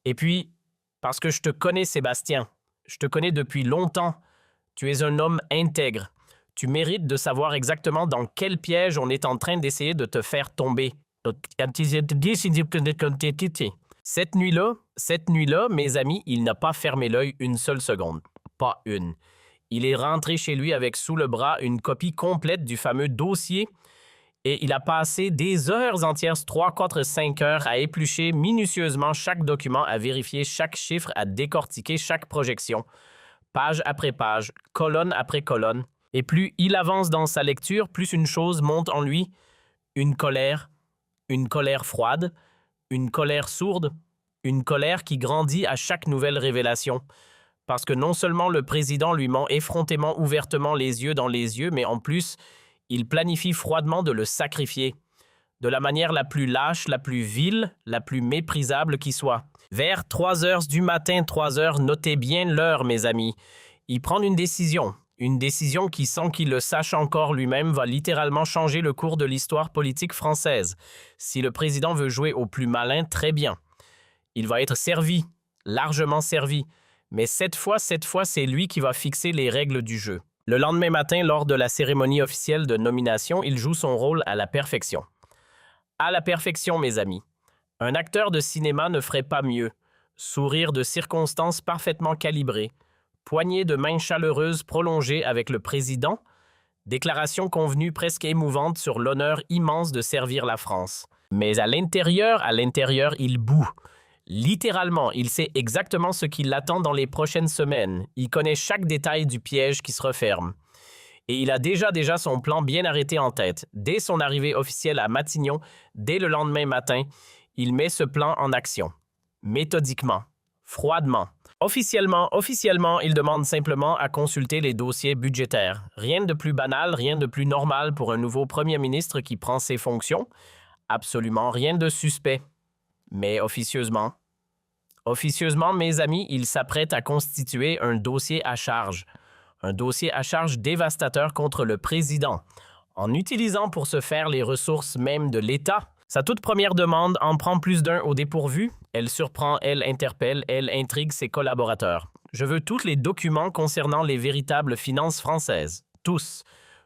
Et puis, parce que je te connais, Sébastien, je te connais depuis longtemps, tu es un homme intègre. Tu mérites de savoir exactement dans quel piège on est en train d'essayer de te faire tomber. Cette nuit-là, mes amis, il n'a pas fermé l'œil une seule seconde. Pas une. Il est rentré chez lui avec sous le bras une copie complète du fameux dossier et il a passé des heures entières, 3, 4, 5 heures, à éplucher minutieusement chaque document, à vérifier chaque chiffre, à décortiquer chaque projection, page après page, colonne après colonne. Et plus il avance dans sa lecture, plus une chose monte en lui, une colère froide, une colère sourde, une colère qui grandit à chaque nouvelle révélation. Parce que non seulement le président lui ment effrontément ouvertement les yeux dans les yeux, mais en plus, il planifie froidement de le sacrifier, de la manière la plus lâche, la plus vile, la plus méprisable qui soit. Vers 3 heures du matin, 3 heures, notez bien l'heure, mes amis. Il prend une décision qui, sans qu'il le sache encore lui-même, va littéralement changer le cours de l'histoire politique française. Si le président veut jouer au plus malin, très bien. Il va être servi, largement servi. Mais cette fois, c'est lui qui va fixer les règles du jeu. Le lendemain matin, lors de la cérémonie officielle de nomination, il joue son rôle à la perfection. À la perfection, mes amis. Un acteur de cinéma ne ferait pas mieux. Sourire de circonstances parfaitement calibré, poignée de main chaleureuse prolongée avec le président, déclaration convenue presque émouvante sur l'honneur immense de servir la France. Mais à l'intérieur, il bout. Littéralement, il sait exactement ce qui l'attend dans les prochaines semaines. Il connaît chaque détail du piège qui se referme. Et il a déjà son plan bien arrêté en tête. Dès son arrivée officielle à Matignon, dès le lendemain matin, il met ce plan en action. Méthodiquement, froidement. Officiellement, il demande simplement à consulter les dossiers budgétaires. Rien de plus banal, rien de plus normal pour un nouveau premier ministre qui prend ses fonctions. Absolument rien de suspect. Mais officieusement, mes amis, il s'apprête à constituer un dossier à charge. Un dossier à charge dévastateur contre le président, en utilisant pour ce faire les ressources même de l'État. Sa toute première demande en prend plus d'un au dépourvu. Elle surprend, elle interpelle, elle intrigue ses collaborateurs. Je veux tous les documents concernant les véritables finances françaises. Tous.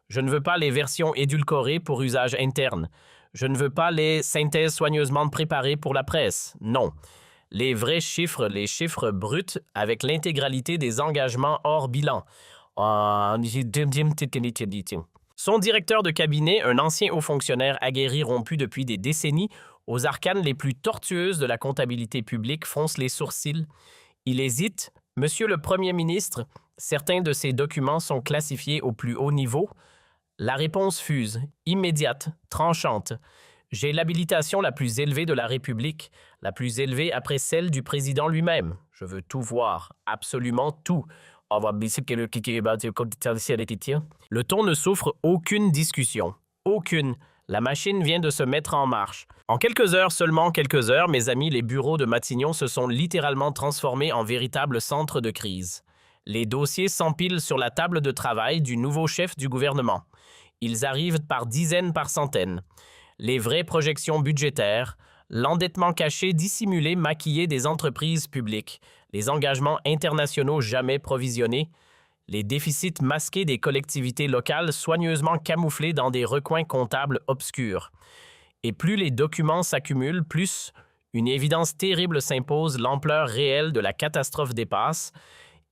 Je ne veux pas les versions édulcorées pour usage interne. Je ne veux pas les synthèses soigneusement préparées pour la presse. Non. Les vrais chiffres, les chiffres bruts avec l'intégralité des engagements hors bilan. Son directeur de cabinet, un ancien haut fonctionnaire aguerri rompu depuis des décennies, aux arcanes les plus tortueuses de la comptabilité publique, fronce les sourcils. Il hésite. Monsieur le Premier ministre, certains de ces documents sont classifiés au plus haut niveau. La réponse fuse, immédiate, tranchante. J'ai l'habilitation la plus élevée de la République, la plus élevée après celle du président lui-même. Je veux tout voir, absolument tout. Le ton ne souffre aucune discussion. Aucune. La machine vient de se mettre en marche. En quelques heures, seulement quelques heures, mes amis, les bureaux de Matignon se sont littéralement transformés en véritables centres de crise. Les dossiers s'empilent sur la table de travail du nouveau chef du gouvernement. Ils arrivent par dizaines, par centaines. Les vraies projections budgétaires, l'endettement caché, dissimulé, maquillé des entreprises publiques, les engagements internationaux jamais provisionnés, les déficits masqués des collectivités locales soigneusement camouflés dans des recoins comptables obscurs. Et plus les documents s'accumulent, plus une évidence terrible s'impose, l'ampleur réelle de la catastrophe dépasse,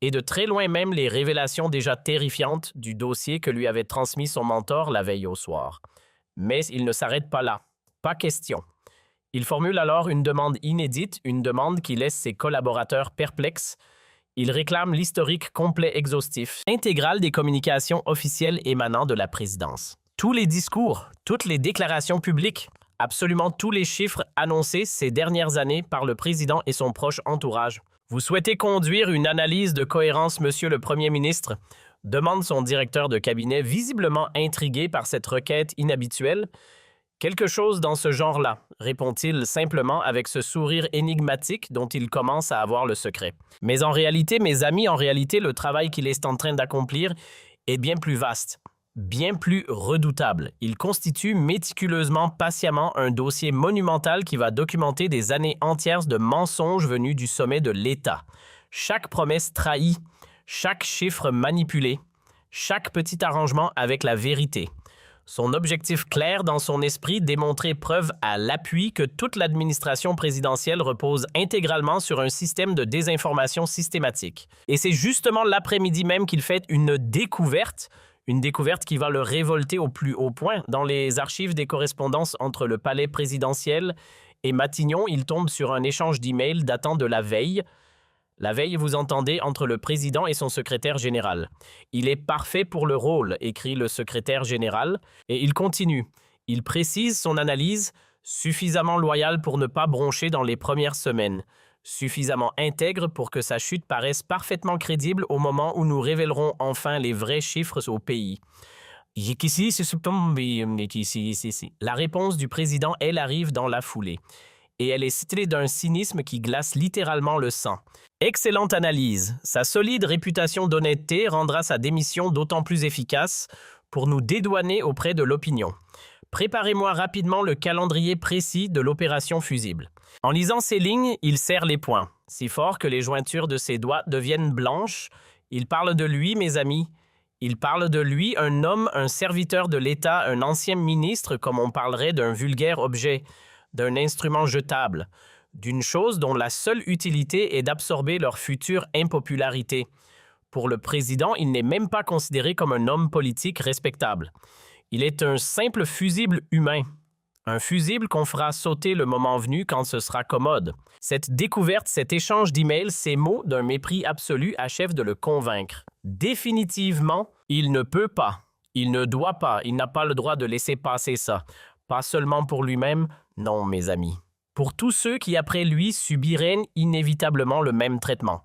et de très loin même les révélations déjà terrifiantes du dossier que lui avait transmis son mentor la veille au soir. Mais il ne s'arrête pas là. Pas question. Il formule alors une demande inédite, une demande qui laisse ses collaborateurs perplexes. Il réclame l'historique complet exhaustif, intégral des communications officielles émanant de la présidence. Tous les discours, toutes les déclarations publiques, absolument tous les chiffres annoncés ces dernières années par le président et son proche entourage. Vous souhaitez conduire une analyse de cohérence, monsieur le Premier ministre? Demande son directeur de cabinet, visiblement intrigué par cette requête inhabituelle. Quelque chose dans ce genre-là, répond-il simplement avec ce sourire énigmatique dont il commence à avoir le secret. Mais en réalité, mes amis, en réalité, le travail qu'il est en train d'accomplir est bien plus vaste, bien plus redoutable. Il constitue méticuleusement, patiemment un dossier monumental qui va documenter des années entières de mensonges venus du sommet de l'État. Chaque promesse trahie, chaque chiffre manipulé, chaque petit arrangement avec la vérité. Son objectif clair dans son esprit, démontrer preuve à l'appui que toute l'administration présidentielle repose intégralement sur un système de désinformation systématique. Et c'est justement l'après-midi même qu'il fait une découverte qui va le révolter au plus haut point. Dans les archives des correspondances entre le palais présidentiel et Matignon, il tombe sur un échange d'emails datant de la veille. La veille, vous entendez, entre le président et son secrétaire général. « Il est parfait pour le rôle », écrit le secrétaire général, et il continue. Il précise son analyse, suffisamment loyale pour ne pas broncher dans les premières semaines, suffisamment intègre pour que sa chute paraisse parfaitement crédible au moment où nous révélerons enfin les vrais chiffres au pays. La réponse du président, elle arrive dans la foulée. Et elle est stylée d'un cynisme qui glace littéralement le sang. Excellente analyse. Sa solide réputation d'honnêteté rendra sa démission d'autant plus efficace pour nous dédouaner auprès de l'opinion. Préparez-moi rapidement le calendrier précis de l'opération fusible. En lisant ces lignes, il serre les poings, si fort que les jointures de ses doigts deviennent blanches. Il parle de lui, mes amis. Il parle de lui, un homme, un serviteur de l'État, un ancien ministre, comme on parlerait d'un vulgaire objet, d'un instrument jetable, d'une chose dont la seule utilité est d'absorber leur future impopularité. Pour le président, il n'est même pas considéré comme un homme politique respectable. Il est un simple fusible humain. Un fusible qu'on fera sauter le moment venu quand ce sera commode. Cette découverte, cet échange d'emails, ces mots d'un mépris absolu achèvent de le convaincre. Définitivement, il ne peut pas, il ne doit pas, il n'a pas le droit de laisser passer ça. Pas seulement pour lui-même, non, mes amis. Pour tous ceux qui, après lui, subiraient inévitablement le même traitement.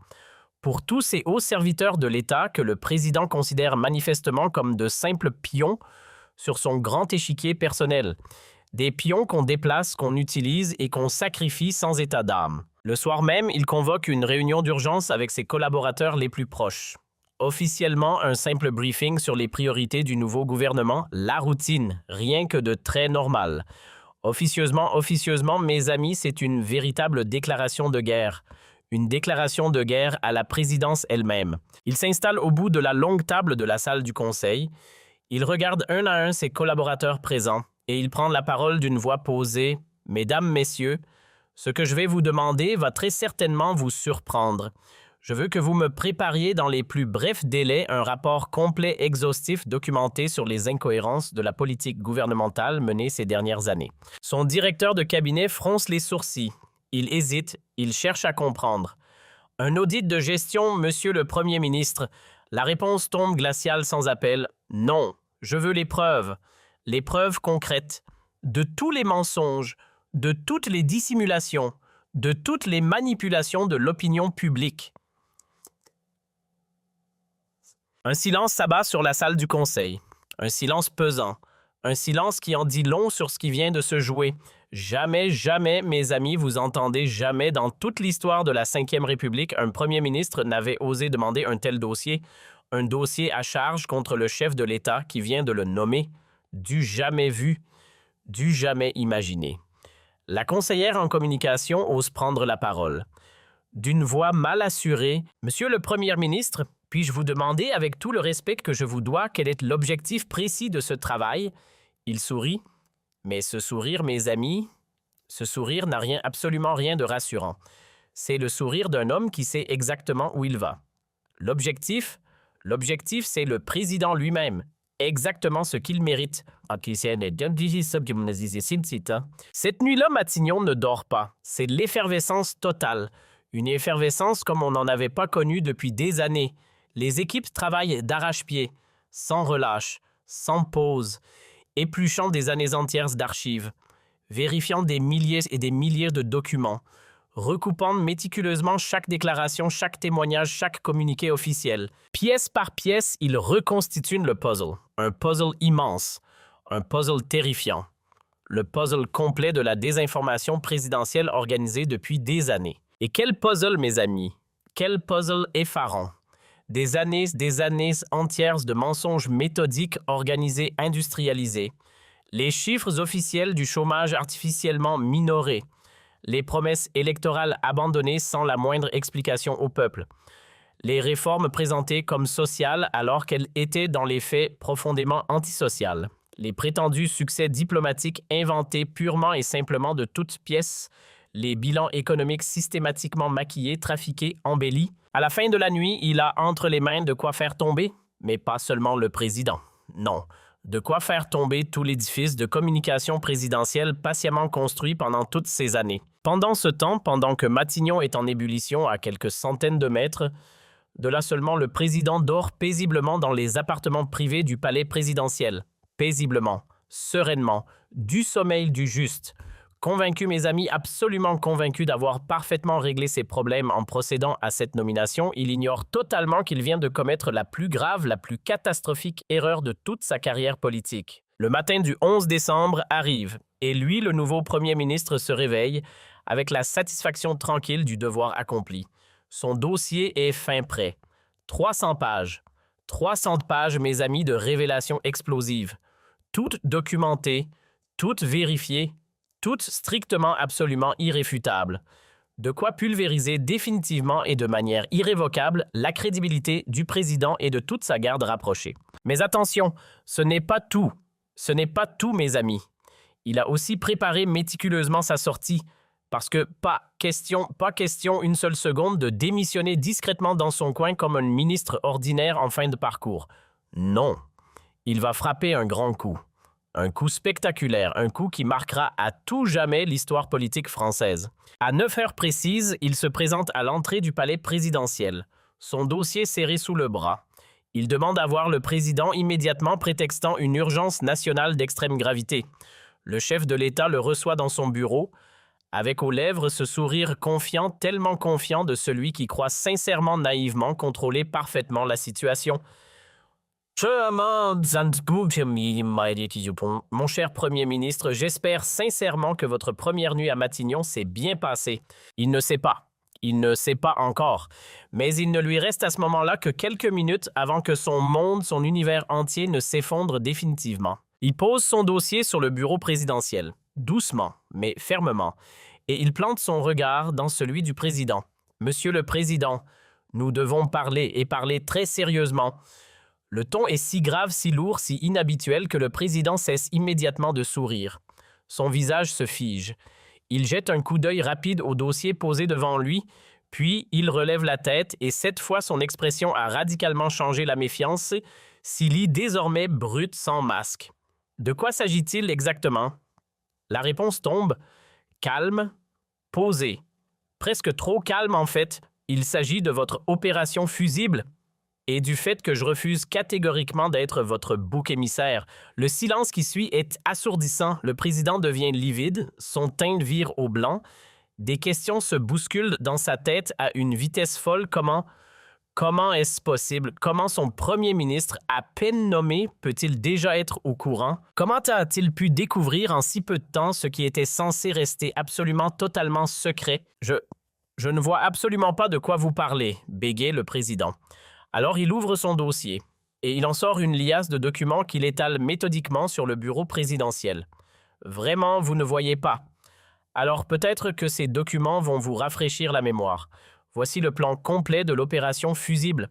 Pour tous ces hauts serviteurs de l'État que le président considère manifestement comme de simples pions sur son grand échiquier personnel. Des pions qu'on déplace, qu'on utilise et qu'on sacrifie sans état d'âme. Le soir même, il convoque une réunion d'urgence avec ses collaborateurs les plus proches. Officiellement, un simple briefing sur les priorités du nouveau gouvernement, la routine, rien que de très normal. Officieusement, mes amis, c'est une véritable déclaration de guerre. Une déclaration de guerre à la présidence elle-même. Il s'installe au bout de la longue table de la salle du conseil. Il regarde un à un ses collaborateurs présents et il prend la parole d'une voix posée. « Mesdames, messieurs, ce que je vais vous demander va très certainement vous surprendre. Je veux que vous me prépariez dans les plus brefs délais un rapport complet, exhaustif, documenté sur les incohérences de la politique gouvernementale menée ces dernières années. » Son directeur de cabinet fronce les sourcils. Il hésite, il cherche à comprendre. « Un audit de gestion, monsieur le Premier ministre. » La réponse tombe glaciale sans appel. « Non, je veux les preuves concrètes, de tous les mensonges, de toutes les dissimulations, de toutes les manipulations de l'opinion publique. » Un silence s'abat sur la salle du Conseil. Un silence pesant. Un silence qui en dit long sur ce qui vient de se jouer. Jamais, jamais, mes amis, vous entendez jamais dans toute l'histoire de la Ve République, un premier ministre n'avait osé demander un tel dossier, un dossier à charge contre le chef de l'État qui vient de le nommer. Du jamais vu, du jamais imaginé. La conseillère en communication ose prendre la parole. D'une voix mal assurée, « Monsieur le Premier ministre, puis-je vous demander, avec tout le respect que je vous dois, quel est l'objectif précis de ce travail? » Il sourit. Mais ce sourire, mes amis, ce sourire n'a absolument rien de rassurant. C'est le sourire d'un homme qui sait exactement où il va. L'objectif, c'est le président lui-même. Exactement ce qu'il mérite. Cette nuit-là, Matignon ne dort pas. C'est l'effervescence totale. Une effervescence comme on n'en avait pas connue depuis des années. Les équipes travaillent d'arrache-pied, sans relâche, sans pause, épluchant des années entières d'archives, vérifiant des milliers et des milliers de documents, recoupant méticuleusement chaque déclaration, chaque témoignage, chaque communiqué officiel. Pièce par pièce, ils reconstituent le puzzle. Un puzzle immense, un puzzle terrifiant. Le puzzle complet de la désinformation présidentielle organisée depuis des années. Et quel puzzle, mes amis! Quel puzzle effarant! Des années entières de mensonges méthodiques, organisés, industrialisés. Les chiffres officiels du chômage artificiellement minorés. Les promesses électorales abandonnées sans la moindre explication au peuple. Les réformes présentées comme sociales alors qu'elles étaient dans les faits profondément antisociales. Les prétendus succès diplomatiques inventés purement et simplement de toutes pièces. Les bilans économiques systématiquement maquillés, trafiqués, embellis. À la fin de la nuit, il a entre les mains de quoi faire tomber, mais pas seulement le président. Non, de quoi faire tomber tout l'édifice de communication présidentielle patiemment construit pendant toutes ces années. Pendant ce temps, pendant que Matignon est en ébullition à quelques centaines de mètres, de là seulement le président dort paisiblement dans les appartements privés du palais présidentiel. Paisiblement, sereinement, du sommeil du juste. Convaincu, mes amis, absolument convaincu d'avoir parfaitement réglé ses problèmes en procédant à cette nomination, il ignore totalement qu'il vient de commettre la plus grave, la plus catastrophique erreur de toute sa carrière politique. Le matin du 11 décembre arrive, et lui, le nouveau Premier ministre, se réveille avec la satisfaction tranquille du devoir accompli. Son dossier est fin prêt. 300 pages. 300 pages, mes amis, de révélations explosives. Toutes documentées, toutes vérifiées, toutes strictement absolument irréfutables. De quoi pulvériser définitivement et de manière irrévocable la crédibilité du président et de toute sa garde rapprochée. Mais attention, ce n'est pas tout. Ce n'est pas tout, mes amis. Il a aussi préparé méticuleusement sa sortie, parce que pas question une seule seconde de démissionner discrètement dans son coin comme un ministre ordinaire en fin de parcours. Non, il va frapper un grand coup. Un coup spectaculaire, un coup qui marquera à tout jamais l'histoire politique française. À 9 heures précises, il se présente à l'entrée du palais présidentiel, son dossier serré sous le bras. Il demande à voir le président immédiatement prétextant une urgence nationale d'extrême gravité. Le chef de l'État le reçoit dans son bureau, avec aux lèvres ce sourire confiant, tellement confiant de celui qui croit sincèrement naïvement contrôler parfaitement la situation. Mon cher Premier ministre, j'espère sincèrement que votre première nuit à Matignon s'est bien passée. Il ne sait pas encore, mais il ne lui reste à ce moment-là que quelques minutes avant que son monde, son univers entier ne s'effondre définitivement. Il pose son dossier sur le bureau présidentiel, doucement, mais fermement, et il plante son regard dans celui du président. « Monsieur le Président, nous devons parler, et parler très sérieusement. » Le ton est si grave, si lourd, si inhabituel que le président cesse immédiatement de sourire. Son visage se fige. Il jette un coup d'œil rapide au dossier posé devant lui, Puis, il relève la tête et cette fois, son expression a radicalement changé la méfiance, s'y lit désormais brute sans masque. De quoi s'agit-il exactement? La réponse tombe calme, posé. Presque trop calme en fait. Il s'agit de votre opération fusible et du fait que je refuse catégoriquement d'être votre bouc émissaire. Le silence qui suit est assourdissant. Le président devient livide, son teint vire au blanc. Des questions se bousculent dans sa tête à une vitesse folle. Comment est-ce possible? Comment son premier ministre, à peine nommé, peut-il déjà être au courant? Comment a-t-il pu découvrir en si peu de temps ce qui était censé rester absolument totalement secret? Je ne vois absolument pas de quoi vous parlez, bégait le président. Alors il ouvre son dossier et il en sort une liasse de documents qu'il étale méthodiquement sur le bureau présidentiel. Vraiment, vous ne voyez pas. Alors peut-être que ces documents vont vous rafraîchir la mémoire. Voici le plan complet de l'opération fusible,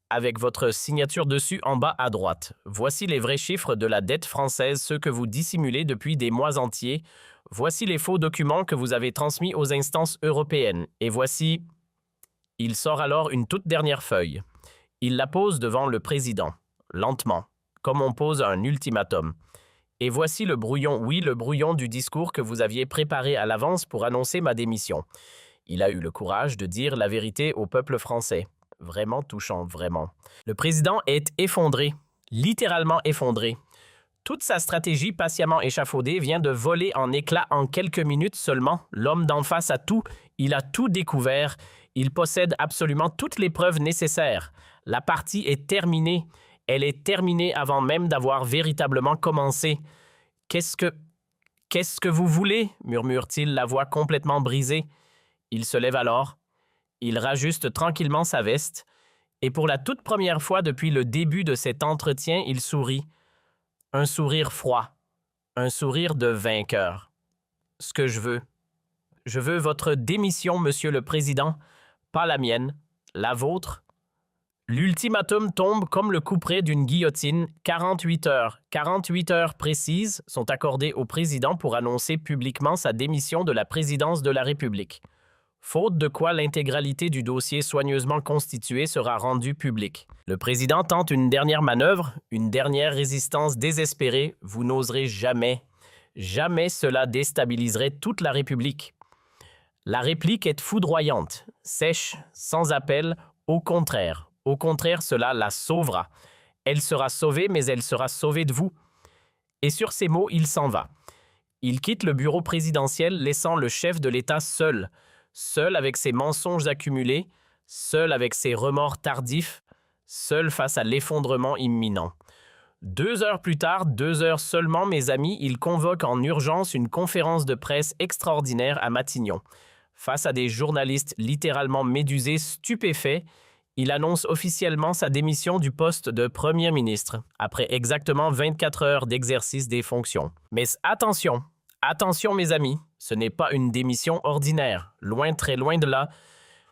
avec votre signature dessus en bas à droite. Voici les vrais chiffres de la dette française, ceux que vous dissimulez depuis des mois entiers. Voici les faux documents que vous avez transmis aux instances européennes. Et voici... Il sort alors une toute dernière feuille. Il la pose devant le président, lentement, comme on pose un ultimatum. Et voici le brouillon, oui, le brouillon du discours que vous aviez préparé à l'avance pour annoncer ma démission. Il a eu le courage de dire la vérité au peuple français. Vraiment touchant, vraiment. Le président est effondré, littéralement effondré. Toute sa stratégie patiemment échafaudée vient de voler en éclats en quelques minutes seulement. L'homme d'en face a tout, il a tout découvert. Il possède absolument toutes les preuves nécessaires. La partie est terminée. Elle est terminée avant même d'avoir véritablement commencé. Qu'est-ce que vous voulez? Murmure-t-il, la voix complètement brisée. Il se lève alors. Il rajuste tranquillement sa veste. Et pour la toute première fois depuis le début de cet entretien, il sourit. Un sourire froid. Un sourire de vainqueur. Ce que je veux votre démission, Monsieur le Président. Pas la mienne, la vôtre. L'ultimatum tombe comme le couperet d'une guillotine. 48 heures précises sont accordées au président pour annoncer publiquement sa démission de la présidence de la République. Faute de quoi l'intégralité du dossier soigneusement constitué sera rendue publique. Le président tente une dernière manœuvre, une dernière résistance désespérée. Vous n'oserez jamais, jamais cela déstabiliserait toute la République. La réplique est foudroyante, sèche, sans appel, au contraire, cela la sauvera. Elle sera sauvée, mais elle sera sauvée de vous. Et sur ces mots, il s'en va. Il quitte le bureau présidentiel, laissant le chef de l'État seul avec ses mensonges accumulés, seul avec ses remords tardifs, seul face à l'effondrement imminent. 2 heures plus tard, 2 heures seulement, mes amis, il convoque en urgence une conférence de presse extraordinaire à Matignon. Face à des journalistes littéralement médusés, stupéfaits, il annonce officiellement sa démission du poste de Premier ministre, après exactement 24 heures d'exercice des fonctions. Mais attention, attention mes amis, ce n'est pas une démission ordinaire, loin très loin de là.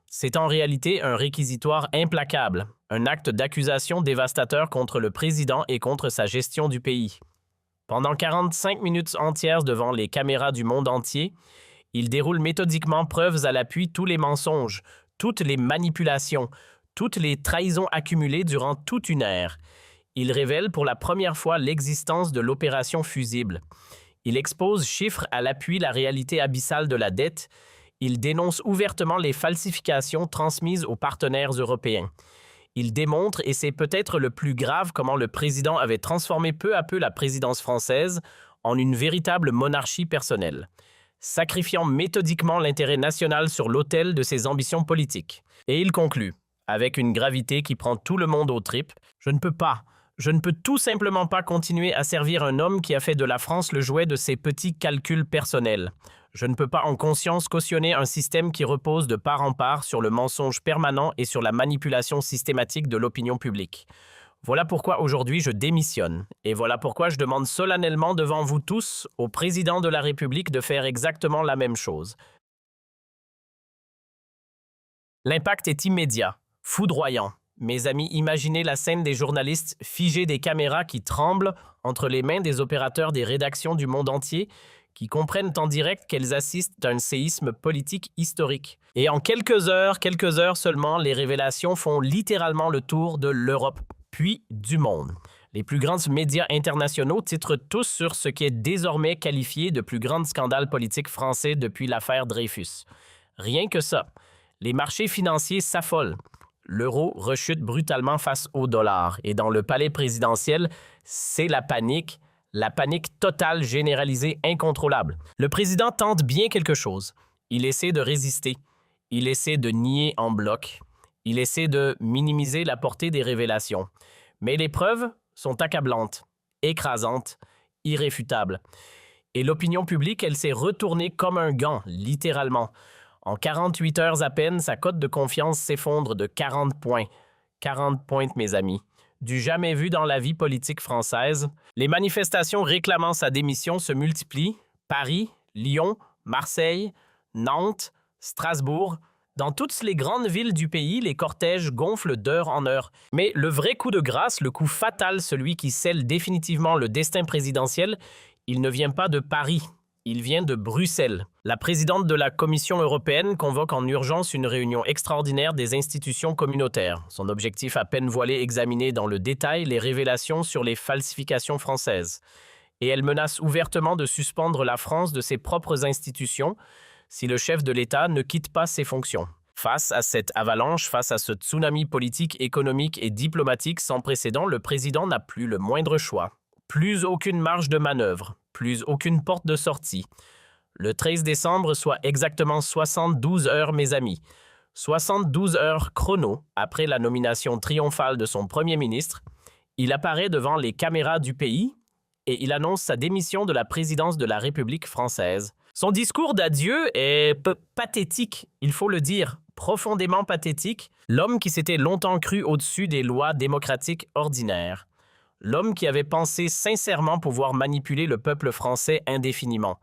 C'est en réalité un réquisitoire implacable, un acte d'accusation dévastateur contre le président et contre sa gestion du pays. Pendant 45 minutes entières devant les caméras du monde entier, il déroule méthodiquement preuves à l'appui tous les mensonges, toutes les manipulations, toutes les trahisons accumulées durant toute une ère. Il révèle pour la première fois l'existence de l'opération fusible. Il expose chiffres à l'appui la réalité abyssale de la dette. Il dénonce ouvertement les falsifications transmises aux partenaires européens. Il démontre, et c'est peut-être le plus grave, comment le président avait transformé peu à peu la présidence française en une véritable monarchie personnelle, sacrifiant méthodiquement l'intérêt national sur l'autel de ses ambitions politiques. Et il conclut, avec une gravité qui prend tout le monde aux tripes, « Je ne peux tout simplement pas continuer à servir un homme qui a fait de la France le jouet de ses petits calculs personnels. Je ne peux pas en conscience cautionner un système qui repose de part en part sur le mensonge permanent et sur la manipulation systématique de l'opinion publique. Voilà pourquoi aujourd'hui je démissionne. Et voilà pourquoi je demande solennellement devant vous tous, au président de la République, de faire exactement la même chose. » L'impact est immédiat, foudroyant. Mes amis, imaginez la scène des journalistes figés, des caméras qui tremblent entre les mains des opérateurs des rédactions du monde entier, qui comprennent en direct qu'elles assistent à un séisme politique historique. Et en quelques heures seulement, les révélations font littéralement le tour de l'Europe, puis du monde. Les plus grands médias internationaux titrent tous sur ce qui est désormais qualifié de plus grand scandale politique français depuis l'affaire Dreyfus. Rien que ça. Les marchés financiers s'affolent. L'euro rechute brutalement face au dollar. Et dans le palais présidentiel, c'est la panique totale, généralisée, incontrôlable. Le président tente bien quelque chose. Il essaie de résister. Il essaie de nier en bloc. Il essaie de minimiser la portée des révélations. Mais les preuves sont accablantes, écrasantes, irréfutables. Et l'opinion publique, elle s'est retournée comme un gant, littéralement. En 48 heures à peine, sa cote de confiance s'effondre de 40 points. 40 points, mes amis. Du jamais vu dans la vie politique française. Les manifestations réclamant sa démission se multiplient. Paris, Lyon, Marseille, Nantes, Strasbourg. Dans toutes les grandes villes du pays, les cortèges gonflent d'heure en heure. Mais le vrai coup de grâce, le coup fatal, celui qui scelle définitivement le destin présidentiel, il ne vient pas de Paris. Il vient de Bruxelles. La présidente de la Commission européenne convoque en urgence une réunion extraordinaire des institutions communautaires. Son objectif à peine voilé examiner dans le détail les révélations sur les falsifications françaises. Et elle menace ouvertement de suspendre la France de ses propres institutions si le chef de l'État ne quitte pas ses fonctions. Face à cette avalanche, face à ce tsunami politique, économique et diplomatique sans précédent, le président n'a plus le moindre choix. Plus aucune marge de manœuvre, plus aucune porte de sortie. Le 13 décembre, soit exactement 72 heures, mes amis. 72 heures chrono après la nomination triomphale de son premier ministre, il apparaît devant les caméras du pays et il annonce sa démission de la présidence de la République française. Son discours d'adieu est pathétique, il faut le dire, profondément pathétique. L'homme qui s'était longtemps cru au-dessus des lois démocratiques ordinaires. L'homme qui avait pensé sincèrement pouvoir manipuler le peuple français indéfiniment.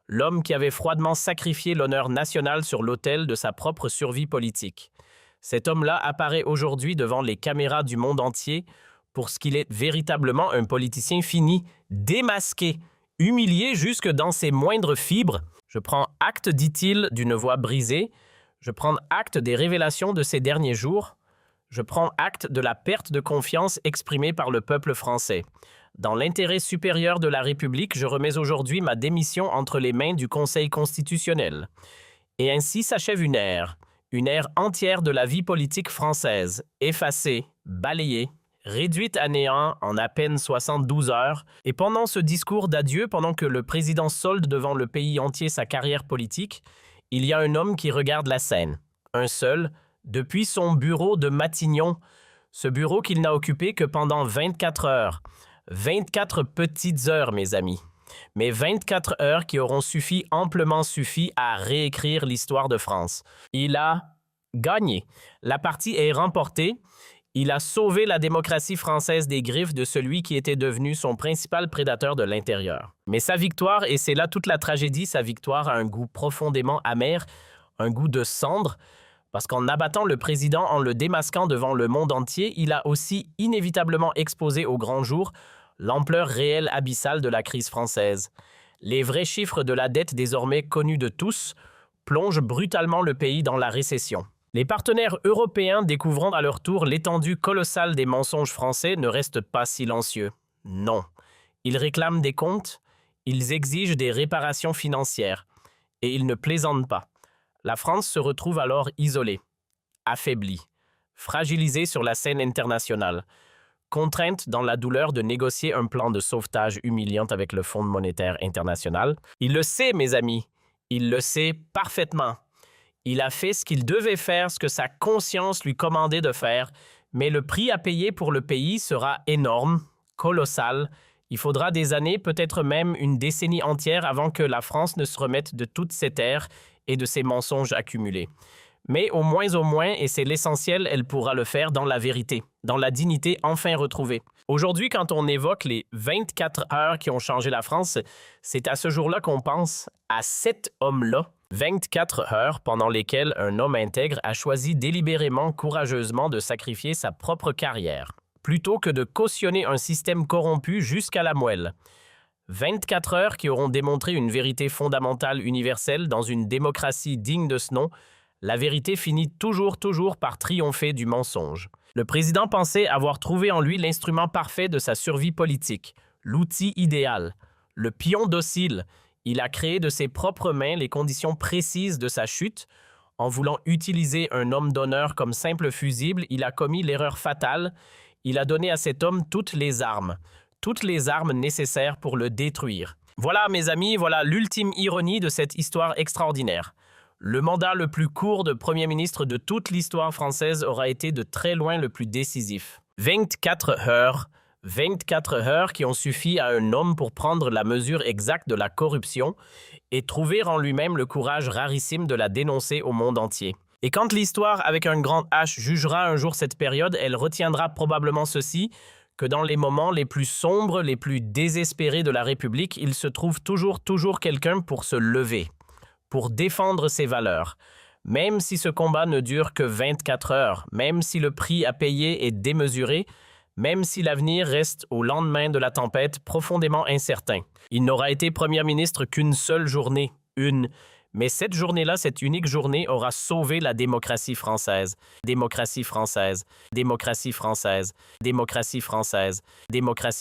L'homme qui avait froidement sacrifié l'honneur national sur l'autel de sa propre survie politique. Cet homme-là apparaît aujourd'hui devant les caméras du monde entier pour ce qu'il est véritablement un politicien fini, démasqué, humilié jusque dans ses moindres fibres. Je prends acte, dit-il, d'une voix brisée. Je prends acte des révélations de ces derniers jours. Je prends acte de la perte de confiance exprimée par le peuple français. Dans l'intérêt supérieur de la République, je remets aujourd'hui ma démission entre les mains du Conseil constitutionnel. Et ainsi s'achève une ère entière de la vie politique française, effacée, balayée, réduite à néant en à peine 72 heures. Et pendant ce discours d'adieu, pendant que le président solde devant le pays entier sa carrière politique, il y a un homme qui regarde la scène. Un seul, depuis son bureau de Matignon, ce bureau qu'il n'a occupé que pendant 24 heures. 24 petites heures, mes amis. Mais 24 heures qui auront amplement suffi à réécrire l'histoire de France. Il a gagné. La partie est remportée. Il a sauvé la démocratie française des griffes de celui qui était devenu son principal prédateur de l'intérieur. Mais sa victoire, et c'est là toute la tragédie, sa victoire a un goût profondément amer, un goût de cendre, parce qu'en abattant le président, en le démasquant devant le monde entier, il a aussi inévitablement exposé au grand jour l'ampleur réelle abyssale de la crise française. Les vrais chiffres de la dette désormais connus de tous plongent brutalement le pays dans la récession. Les partenaires européens, découvrant à leur tour l'étendue colossale des mensonges français, ne restent pas silencieux. Non. Ils réclament des comptes, ils exigent des réparations financières, et ils ne plaisantent pas. La France se retrouve alors isolée, affaiblie, fragilisée sur la scène internationale, contrainte dans la douleur de négocier un plan de sauvetage humiliant avec le Fonds monétaire international. Il le sait, mes amis, il le sait parfaitement. Il a fait ce qu'il devait faire, ce que sa conscience lui commandait de faire, mais le prix à payer pour le pays sera énorme, colossal. Il faudra des années, peut-être même une décennie entière avant que la France ne se remette de toute cette ère et de ses mensonges accumulés. Mais au moins, et c'est l'essentiel, elle pourra le faire dans la vérité, dans la dignité enfin retrouvée. Aujourd'hui, quand on évoque les 24 heures qui ont changé la France, c'est à ce jour-là qu'on pense à cet homme-là. 24 heures pendant lesquelles un homme intègre a choisi délibérément, courageusement de sacrifier sa propre carrière, plutôt que de cautionner un système corrompu jusqu'à la moelle. 24 heures qui auront démontré une vérité fondamentale universelle dans une démocratie digne de ce nom. La vérité finit toujours par triompher du mensonge. Le président pensait avoir trouvé en lui l'instrument parfait de sa survie politique, l'outil idéal, le pion docile. Il a créé de ses propres mains les conditions précises de sa chute. En voulant utiliser un homme d'honneur comme simple fusible, il a commis l'erreur fatale. Il a donné à cet homme toutes les armes nécessaires pour le détruire. Voilà, mes amis, voilà l'ultime ironie de cette histoire extraordinaire. Le mandat le plus court de Premier ministre de toute l'histoire française aura été de très loin le plus décisif. 24 heures qui ont suffi à un homme pour prendre la mesure exacte de la corruption et trouver en lui-même le courage rarissime de la dénoncer au monde entier. Et quand l'histoire avec un grand H jugera un jour cette période, elle retiendra probablement ceci, que dans les moments les plus sombres, les plus désespérés de la République, il se trouve toujours quelqu'un pour se lever, pour défendre ses valeurs. Même si ce combat ne dure que 24 heures, même si le prix à payer est démesuré, même si l'avenir reste au lendemain de la tempête profondément incertain. Il n'aura été Premier ministre qu'une seule journée, mais cette journée-là, cette unique journée, aura sauvé la démocratie française. Démocratie française, démocratie française, démocratie française, démocratie